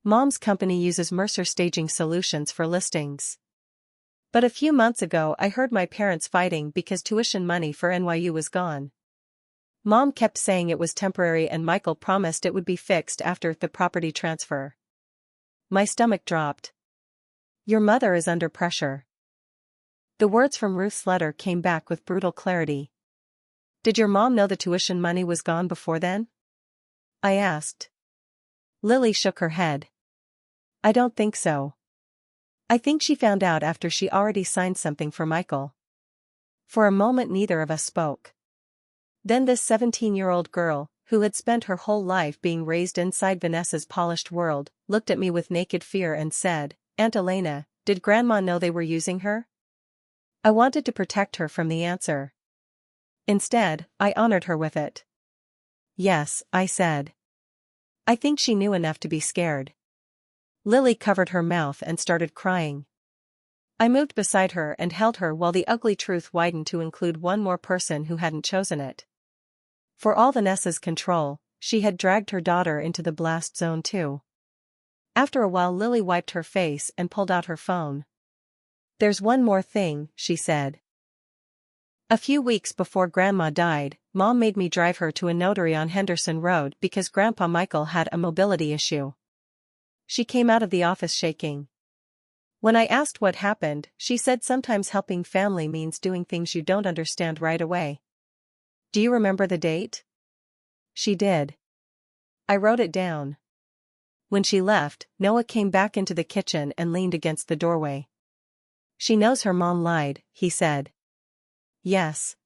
Mom's company uses Mercer Staging Solutions for listings. But a few months ago I heard my parents fighting because tuition money for NYU was gone. Mom kept saying it was temporary and Michael promised it would be fixed after the property transfer." My stomach dropped. "Your mother is under pressure." The words from Ruth's letter came back with brutal clarity. "Did your mom know the tuition money was gone before then?" I asked. Lily shook her head. "I don't think so. I think she found out after she already signed something for Michael." For a moment neither of us spoke. Then this 17-year-old girl, who had spent her whole life being raised inside Vanessa's polished world, looked at me with naked fear and said, "Aunt Elena, did Grandma know they were using her?" I wanted to protect her from the answer. Instead, I honored her with it. "Yes," I said. "I think she knew enough to be scared." Lily covered her mouth and started crying. I moved beside her and held her while the ugly truth widened to include one more person who hadn't chosen it. For all Vanessa's control, she had dragged her daughter into the blast zone too. After a while Lily wiped her face and pulled out her phone. "There's one more thing," she said. "A few weeks before Grandma died, Mom made me drive her to a notary on Henderson Road because Grandpa Michael had a mobility issue." She came out of the office shaking. When I asked what happened, she said sometimes helping family means doing things you don't understand right away. "Do you remember the date?" She did. I wrote it down. When she left, Noah came back into the kitchen and leaned against the doorway. "She knows her mom lied," he said. "Yes.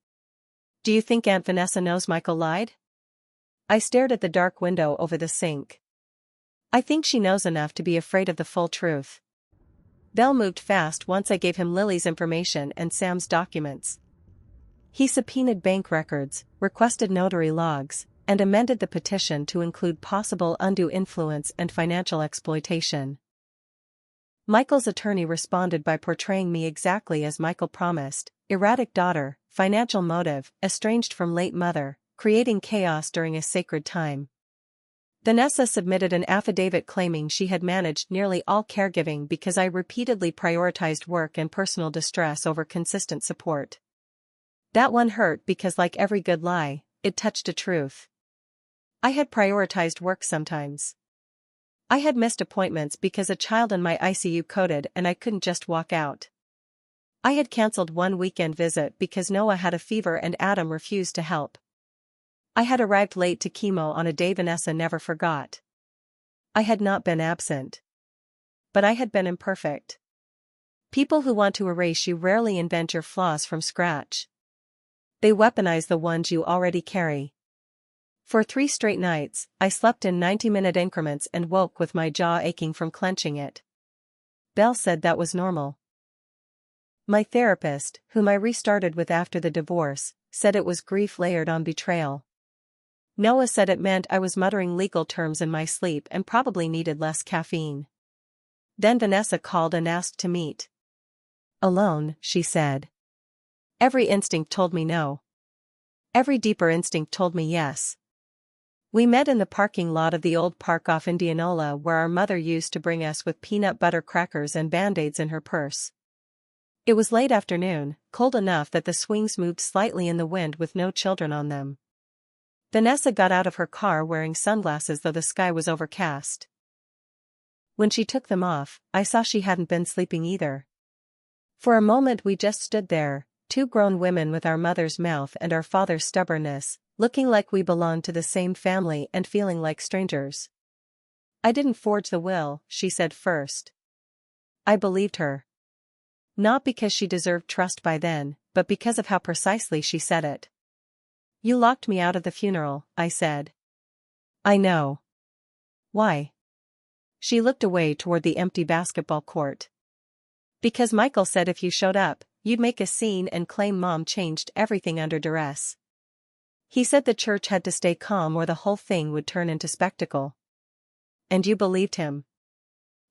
Do you think Aunt Vanessa knows Michael lied?" I stared at the dark window over the sink. "I think she knows enough to be afraid of the full truth." Bell moved fast once I gave him Lily's information and Sam's documents. He subpoenaed bank records, requested notary logs, and amended the petition to include possible undue influence and financial exploitation. Michael's attorney responded by portraying me exactly as Michael promised: erratic daughter, financial motive, estranged from late mother, creating chaos during a sacred time. Vanessa submitted an affidavit claiming she had managed nearly all caregiving because I repeatedly prioritized work and personal distress over consistent support. That one hurt because, like every good lie, it touched a truth. I had prioritized work sometimes. I had missed appointments because a child in my ICU coded and I couldn't just walk out. I had canceled one weekend visit because Noah had a fever and Adam refused to help. I had arrived late to chemo on a day Vanessa never forgot. I had not been absent. But I had been imperfect. People who want to erase you rarely invent your flaws from scratch. They weaponize the ones you already carry. For 3 straight nights, I slept in 90-minute increments and woke with my jaw aching from clenching it. Belle said that was normal. My therapist, whom I restarted with after the divorce, said it was grief layered on betrayal. Noah said it meant I was muttering legal terms in my sleep and probably needed less caffeine. Then Vanessa called and asked to meet. "Alone," she said. Every instinct told me no. Every deeper instinct told me yes. We met in the parking lot of the old park off Indianola where our mother used to bring us with peanut butter crackers and Band-Aids in her purse. It was late afternoon, cold enough that the swings moved slightly in the wind with no children on them. Vanessa got out of her car wearing sunglasses though the sky was overcast. When she took them off, I saw she hadn't been sleeping either. For a moment we just stood there, two grown women with our mother's mouth and our father's stubbornness, looking like we belonged to the same family and feeling like strangers. "I didn't forge the will," she said first. I believed her. Not because she deserved trust by then, but because of how precisely she said it. "You locked me out of the funeral," I said. "I know." "Why?" She looked away toward the empty basketball court. "Because Michael said if you showed up, you'd make a scene and claim Mom changed everything under duress. He said the church had to stay calm or the whole thing would turn into spectacle." "And you believed him?"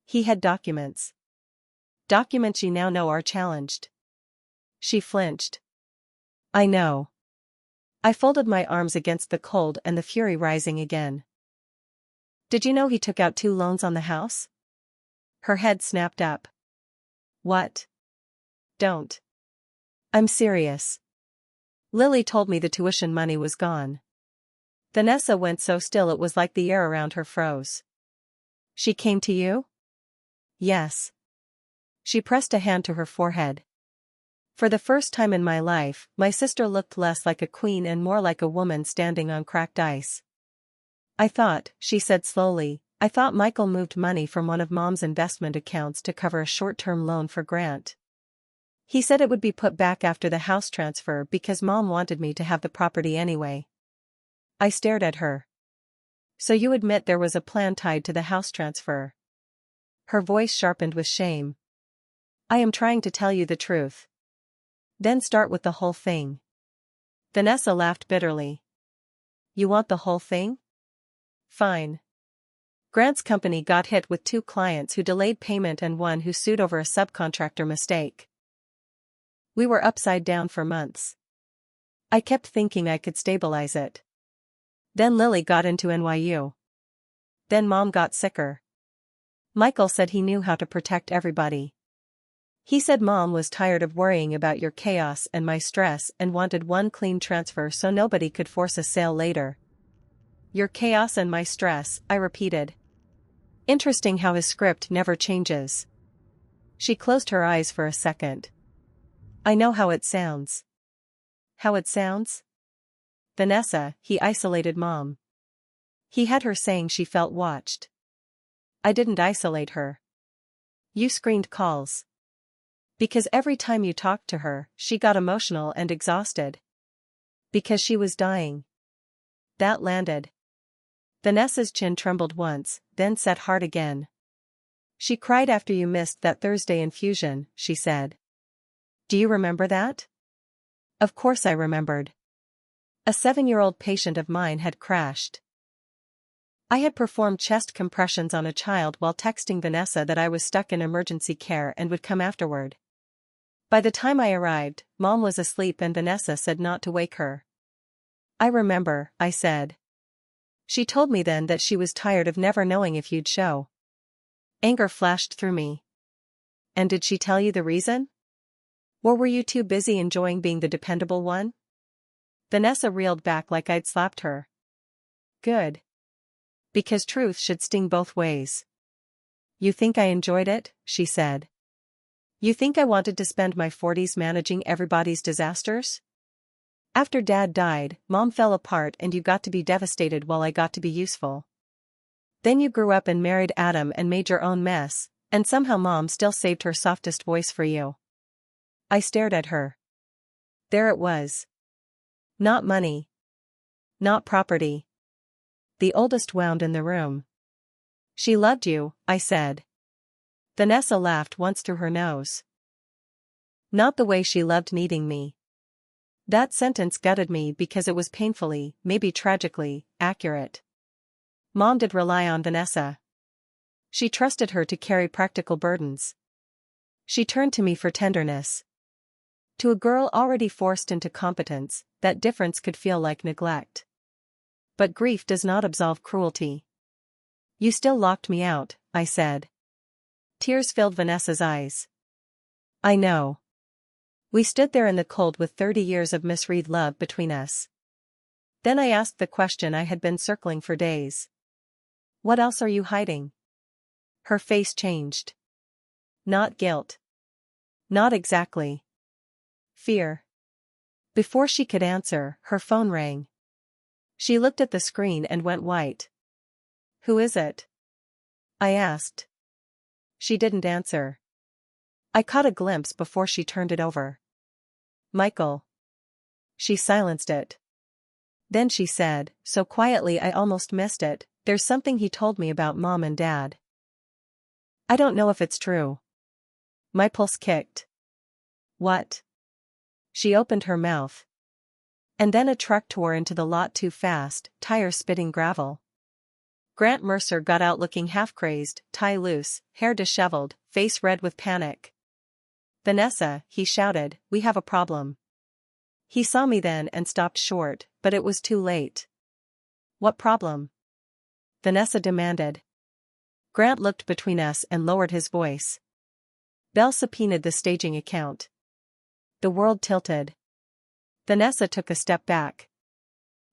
"He had documents. Documents you now know are challenged." She flinched. "I know." I folded my arms against the cold and the fury rising again. "Did you know he took out 2 loans on the house?" Her head snapped up. "What?" "Don't." "I'm serious." Lily told me the tuition money was gone. Vanessa went so still it was like the air around her froze. "She came to you?" "Yes." She pressed a hand to her forehead. For the first time in my life, my sister looked less like a queen and more like a woman standing on cracked ice. "I thought," she said slowly, "I thought Michael moved money from one of Mom's investment accounts to cover a short-term loan for Grant. He said it would be put back after the house transfer because Mom wanted me to have the property anyway." I stared at her. "So you admit there was a plan tied to the house transfer?" Her voice sharpened with shame. "I am trying to tell you the truth." "Then start with the whole thing." Vanessa laughed bitterly. "You want the whole thing? Fine. Grant's company got hit with 2 clients who delayed payment and one who sued over a subcontractor mistake. We were upside down for months. I kept thinking I could stabilize it. Then Lily got into NYU. Then Mom got sicker. Michael said he knew how to protect everybody. He said Mom was tired of worrying about your chaos and my stress and wanted one clean transfer so nobody could force a sale later." "Your chaos and my stress," I repeated. Interesting how his script never changes. She closed her eyes for a second. "I know how it sounds." "How it sounds?" "Vanessa, he isolated Mom. He had her saying she felt watched." "I didn't isolate her." "You screened calls. Because every time you talked to her, she got emotional and exhausted. Because she was dying." That landed. Vanessa's chin trembled once, then set hard again. "She cried after you missed that Thursday infusion," she said. "Do you remember that?" Of course I remembered. A 7-year-old patient of mine had crashed. I had performed chest compressions on a child while texting Vanessa that I was stuck in emergency care and would come afterward. By the time I arrived, Mom was asleep and Vanessa said not to wake her. "I remember," I said. "She told me then that she was tired of never knowing if you'd show." Anger flashed through me. "And did she tell you the reason? Or were you too busy enjoying being the dependable one?" Vanessa reeled back like I'd slapped her. "Good. Because truth should sting both ways." "You think I enjoyed it?" she said. "You think I wanted to spend my 40s managing everybody's disasters? After Dad died, Mom fell apart and you got to be devastated while I got to be useful. Then you grew up and married Adam and made your own mess, and somehow Mom still saved her softest voice for you." I stared at her. There it was. Not money. Not property. The oldest wound in the room. "She loved you," I said. Vanessa laughed once through her nose. "Not the way she loved needing me." That sentence gutted me because it was painfully, maybe tragically, accurate. Mom did rely on Vanessa. She trusted her to carry practical burdens. She turned to me for tenderness. To a girl already forced into competence, that difference could feel like neglect. But grief does not absolve cruelty. "You still locked me out," I said. Tears filled Vanessa's eyes. "I know." We stood there in the cold with 30 years of misread love between us. Then I asked the question I had been circling for days. "What else are you hiding?" Her face changed. Not guilt. Not exactly. Fear. Before she could answer, her phone rang. She looked at the screen and went white. "Who is it?" I asked. She didn't answer. I caught a glimpse before she turned it over. "Michael." She silenced it. Then she said, so quietly I almost missed it, "There's something he told me about Mom and Dad. I don't know if it's true." My pulse kicked. "What?" She opened her mouth. And then a truck tore into the lot too fast, tires spitting gravel. Grant Mercer got out looking half-crazed, tie loose, hair disheveled, face red with panic. "Vanessa," he shouted, "we have a problem." He saw me then and stopped short, but it was too late. "What problem?" Vanessa demanded. Grant looked between us and lowered his voice. "Belle subpoenaed the staging account." The world tilted. Vanessa took a step back.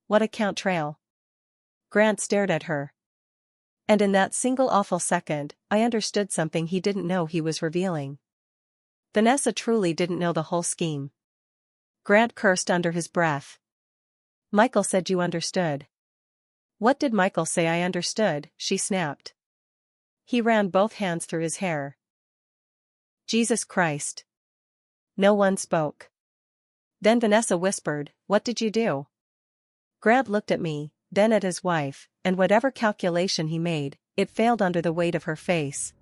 "What account trail?" Grant stared at her. And in that single awful second, I understood something he didn't know he was revealing. Vanessa truly didn't know the whole scheme. Grant cursed under his breath. "Michael said you understood." "What did Michael say I understood?" she snapped. He ran both hands through his hair. "Jesus Christ." No one spoke. Then Vanessa whispered, "What did you do?" Grant looked at me, then at his wife, and whatever calculation he made, it failed under the weight of her face.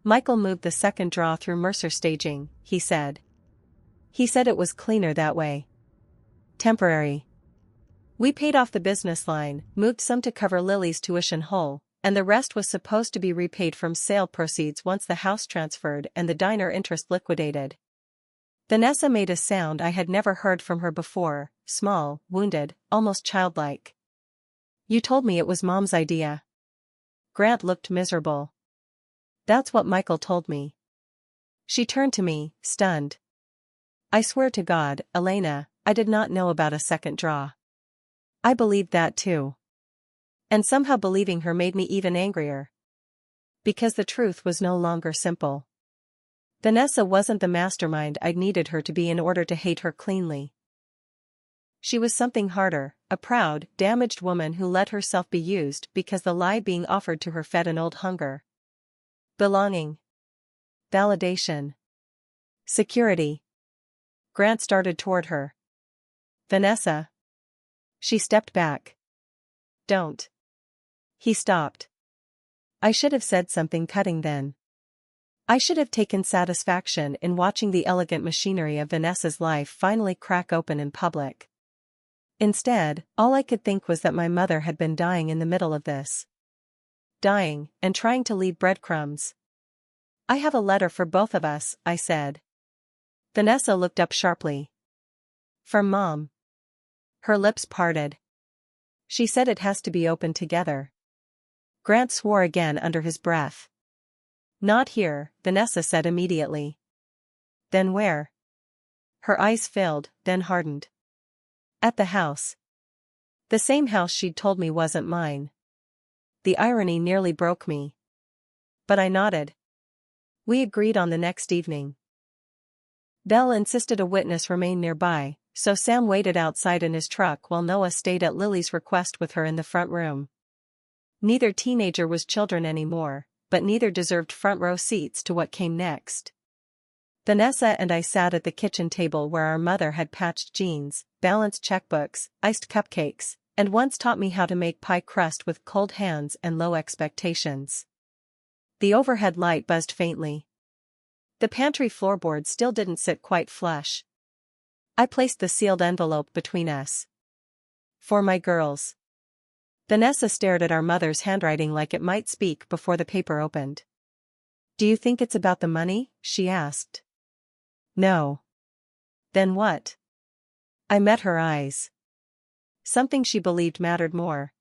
"Michael moved the second draw through Mercer staging," he said. "He said it was cleaner that way. Temporary. We paid off the business line, moved some to cover Lily's tuition hole, and the rest was supposed to be repaid from sale proceeds once the house transferred and the diner interest liquidated." Vanessa made a sound I had never heard from her before, small, wounded, almost childlike. "You told me it was Mom's idea." Grant looked miserable. "That's what Michael told me." She turned to me, stunned. "I swear to God, Elena, I did not know about a second draw." I believed that too. And somehow believing her made me even angrier. Because the truth was no longer simple. Vanessa wasn't the mastermind I'd needed her to be in order to hate her cleanly. She was something harder, a proud, damaged woman who let herself be used because the lie being offered to her fed an old hunger. Belonging. Validation. Security. Grant started toward her. "Vanessa." She stepped back. "Don't." He stopped. I should have said something cutting then. I should have taken satisfaction in watching the elegant machinery of Vanessa's life finally crack open in public. Instead, all I could think was that my mother had been dying in the middle of this. Dying, and trying to leave breadcrumbs. "I have a letter for both of us," I said. Vanessa looked up sharply. "From Mom." Her lips parted. "She said it has to be opened together." Grant swore again under his breath. "Not here," Vanessa said immediately. "Then where?" Her eyes filled, then hardened. "At the house." The same house she'd told me wasn't mine. The irony nearly broke me. But I nodded. We agreed on the next evening. Belle insisted a witness remain nearby, so Sam waited outside in his truck while Noah stayed at Lily's request with her in the front room. Neither teenager was children anymore, but neither deserved front-row seats to what came next. Vanessa and I sat at the kitchen table where our mother had patched jeans, balanced checkbooks, iced cupcakes, and once taught me how to make pie crust with cold hands and low expectations. The overhead light buzzed faintly. The pantry floorboard still didn't sit quite flush. I placed the sealed envelope between us. "For my girls." Vanessa stared at our mother's handwriting like it might speak before the paper opened. "Do you think it's about the money?" she asked. "No." "Then what?" I met her eyes. Something she believed mattered more.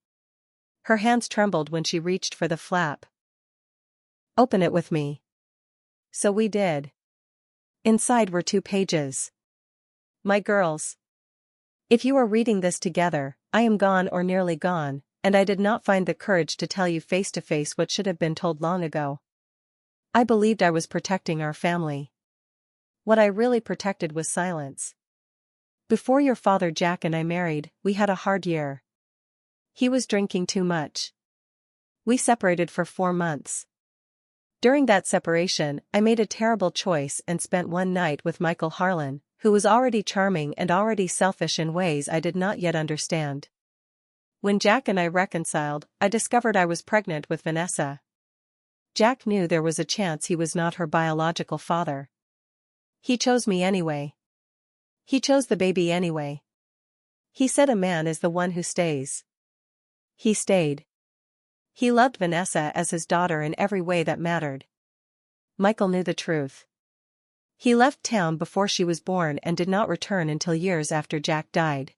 Her hands trembled when she reached for the flap. "Open it with me." So we did. Inside were 2 pages. "My girls. If you are reading this together, I am gone or nearly gone, and I did not find the courage to tell you face to face what should have been told long ago. I believed I was protecting our family. What I really protected was silence. Before your father Jack and I married, we had a hard year. He was drinking too much. We separated for 4 months. During that separation, I made a terrible choice and spent one night with Michael Harlan, who was already charming and already selfish in ways I did not yet understand. When Jack and I reconciled, I discovered I was pregnant with Vanessa. Jack knew there was a chance he was not her biological father. He chose me anyway. He chose the baby anyway. He said a man is the one who stays. He stayed. He loved Vanessa as his daughter in every way that mattered. Michael knew the truth. He left town before she was born and did not return until years after Jack died.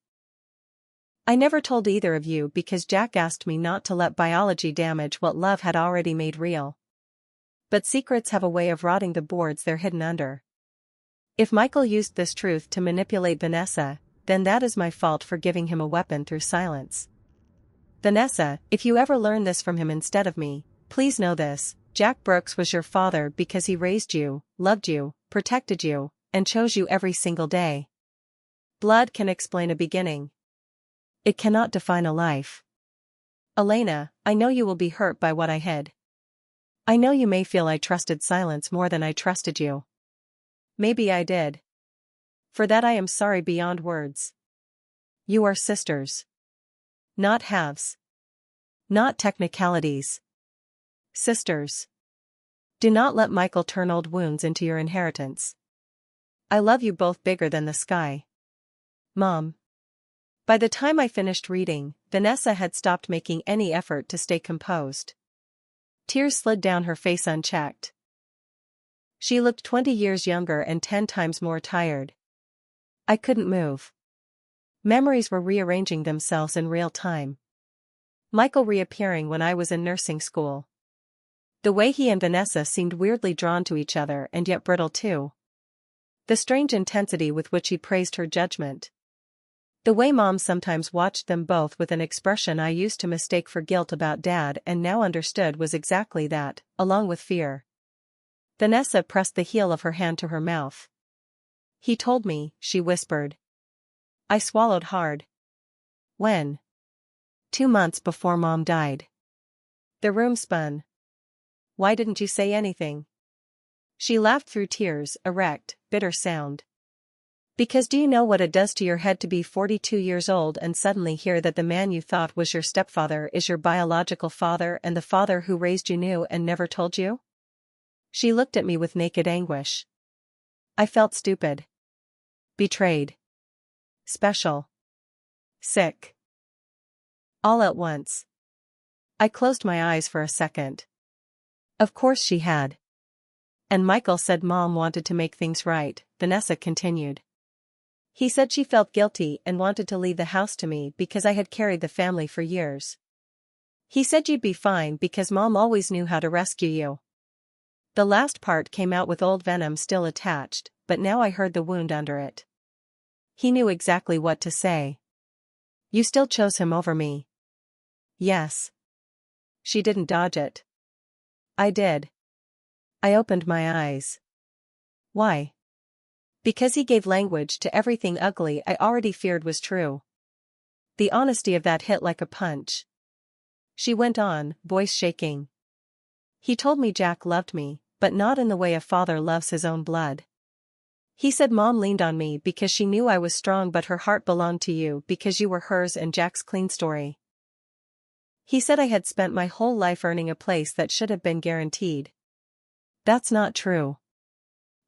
I never told either of you because Jack asked me not to let biology damage what love had already made real. But secrets have a way of rotting the boards they're hidden under. If Michael used this truth to manipulate Vanessa, then that is my fault for giving him a weapon through silence. Vanessa, if you ever learn this from him instead of me, please know this: Jack Brooks was your father because he raised you, loved you, protected you, and chose you every single day. Blood can explain a beginning. It cannot define a life. Elena, I know you will be hurt by what I hid. I know you may feel I trusted silence more than I trusted you. Maybe I did. For that I am sorry beyond words. You are sisters. Not halves. Not technicalities. Sisters. Do not let Michael turn old wounds into your inheritance. I love you both bigger than the sky. Mom. By the time I finished reading, Vanessa had stopped making any effort to stay composed. Tears slid down her face unchecked. She looked 20 years younger and 10 times more tired. I couldn't move. Memories were rearranging themselves in real time. Michael reappearing when I was in nursing school. The way he and Vanessa seemed weirdly drawn to each other and yet brittle too. The strange intensity with which he praised her judgment. The way Mom sometimes watched them both with an expression I used to mistake for guilt about Dad and now understood was exactly that, along with fear. Vanessa pressed the heel of her hand to her mouth. He told me, she whispered. I swallowed hard. When? 2 months before Mom died. The room spun. Why didn't you say anything? She laughed through tears, erect, bitter sound. Because do you know what it does to your head to be 42 years old and suddenly hear that the man you thought was your stepfather is your biological father and the father who raised you knew and never told you? She looked at me with naked anguish. I felt stupid. Betrayed. Special. Sick. All at once. I closed my eyes for a second. Of course she had. And Michael said Mom wanted to make things right, Vanessa continued. He said she felt guilty and wanted to leave the house to me because I had carried the family for years. He said you'd be fine because Mom always knew how to rescue you. The last part came out with old venom still attached, but now I heard the wound under it. He knew exactly what to say. You still chose him over me. Yes. She didn't dodge it. I did. I opened my eyes. Why? Because he gave language to everything ugly I already feared was true. The honesty of that hit like a punch. She went on, voice shaking. He told me Jack loved me, but not in the way a father loves his own blood. He said Mom leaned on me because she knew I was strong but her heart belonged to you because you were hers and Jack's clean story. He said I had spent my whole life earning a place that should have been guaranteed. That's not true.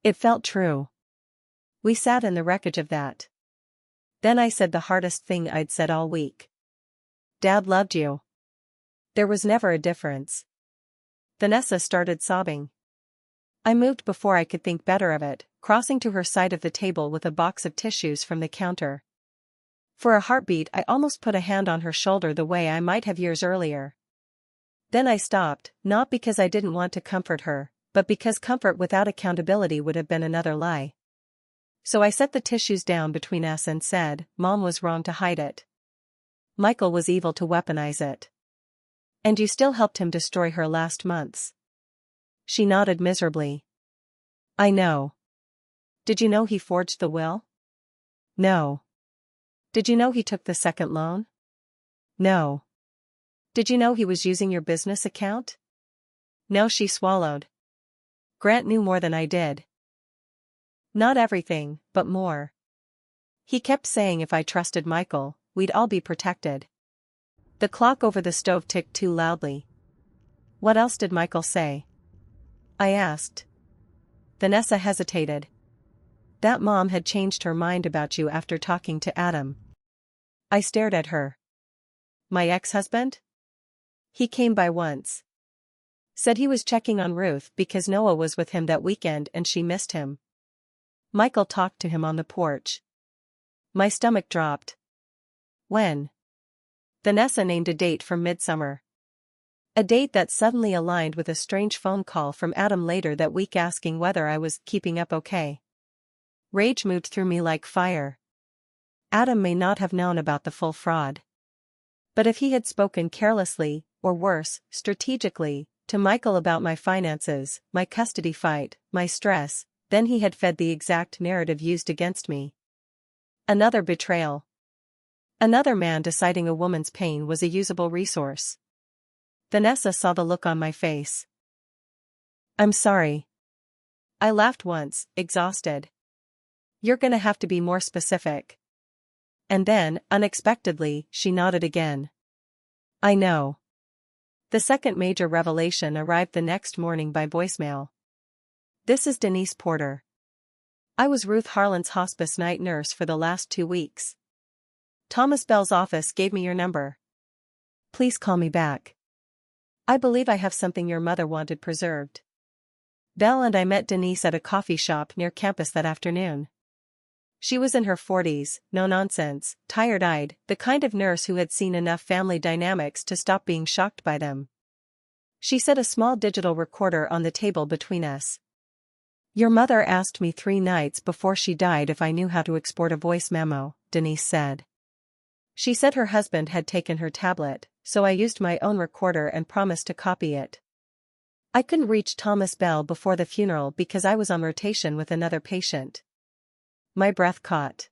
It felt true. We sat in the wreckage of that. Then I said the hardest thing I'd said all week. Dad loved you. There was never a difference. Vanessa started sobbing. I moved before I could think better of it, crossing to her side of the table with a box of tissues from the counter. For a heartbeat I almost put a hand on her shoulder the way I might have years earlier. Then I stopped, not because I didn't want to comfort her, but because comfort without accountability would have been another lie. So I set the tissues down between us and said, Mom was wrong to hide it. Michael was evil to weaponize it. And you still helped him destroy her last months. She nodded miserably. I know. Did you know he forged the will? No. Did you know he took the second loan? No. Did you know he was using your business account? No, she swallowed. Grant knew more than I did. Not everything, but more. He kept saying if I trusted Michael, we'd all be protected. The clock over the stove ticked too loudly. What else did Michael say? I asked. Vanessa hesitated. That mom had changed her mind about you after talking to Adam. I stared at her. My ex-husband? He came by once. Said he was checking on Ruth because Noah was with him that weekend and she missed him. Michael talked to him on the porch. My stomach dropped. When? Vanessa named a date from midsummer. A date that suddenly aligned with a strange phone call from Adam later that week asking whether I was keeping up okay. Rage moved through me like fire. Adam may not have known about the full fraud. But if he had spoken carelessly, or worse, strategically, to Michael about my finances, my custody fight, my stress, then he had fed the exact narrative used against me. Another betrayal. Another man deciding a woman's pain was a usable resource. Vanessa saw the look on my face. I'm sorry. I laughed once, exhausted. You're gonna have to be more specific. And then, unexpectedly, she nodded again. I know. The second major revelation arrived the next morning by voicemail. This is Denise Porter. I was Ruth Harlan's hospice night nurse for the last 2 weeks. Thomas Bell's office gave me your number. Please call me back. I believe I have something your mother wanted preserved. Bell and I met Denise at a coffee shop near campus that afternoon. She was in her 40s, no-nonsense, tired-eyed, the kind of nurse who had seen enough family dynamics to stop being shocked by them. She set a small digital recorder on the table between us. Your mother asked me 3 nights before she died if I knew how to export a voice memo, Denise said. She said her husband had taken her tablet, so I used my own recorder and promised to copy it. I couldn't reach Thomas Bell before the funeral because I was on rotation with another patient. My breath caught.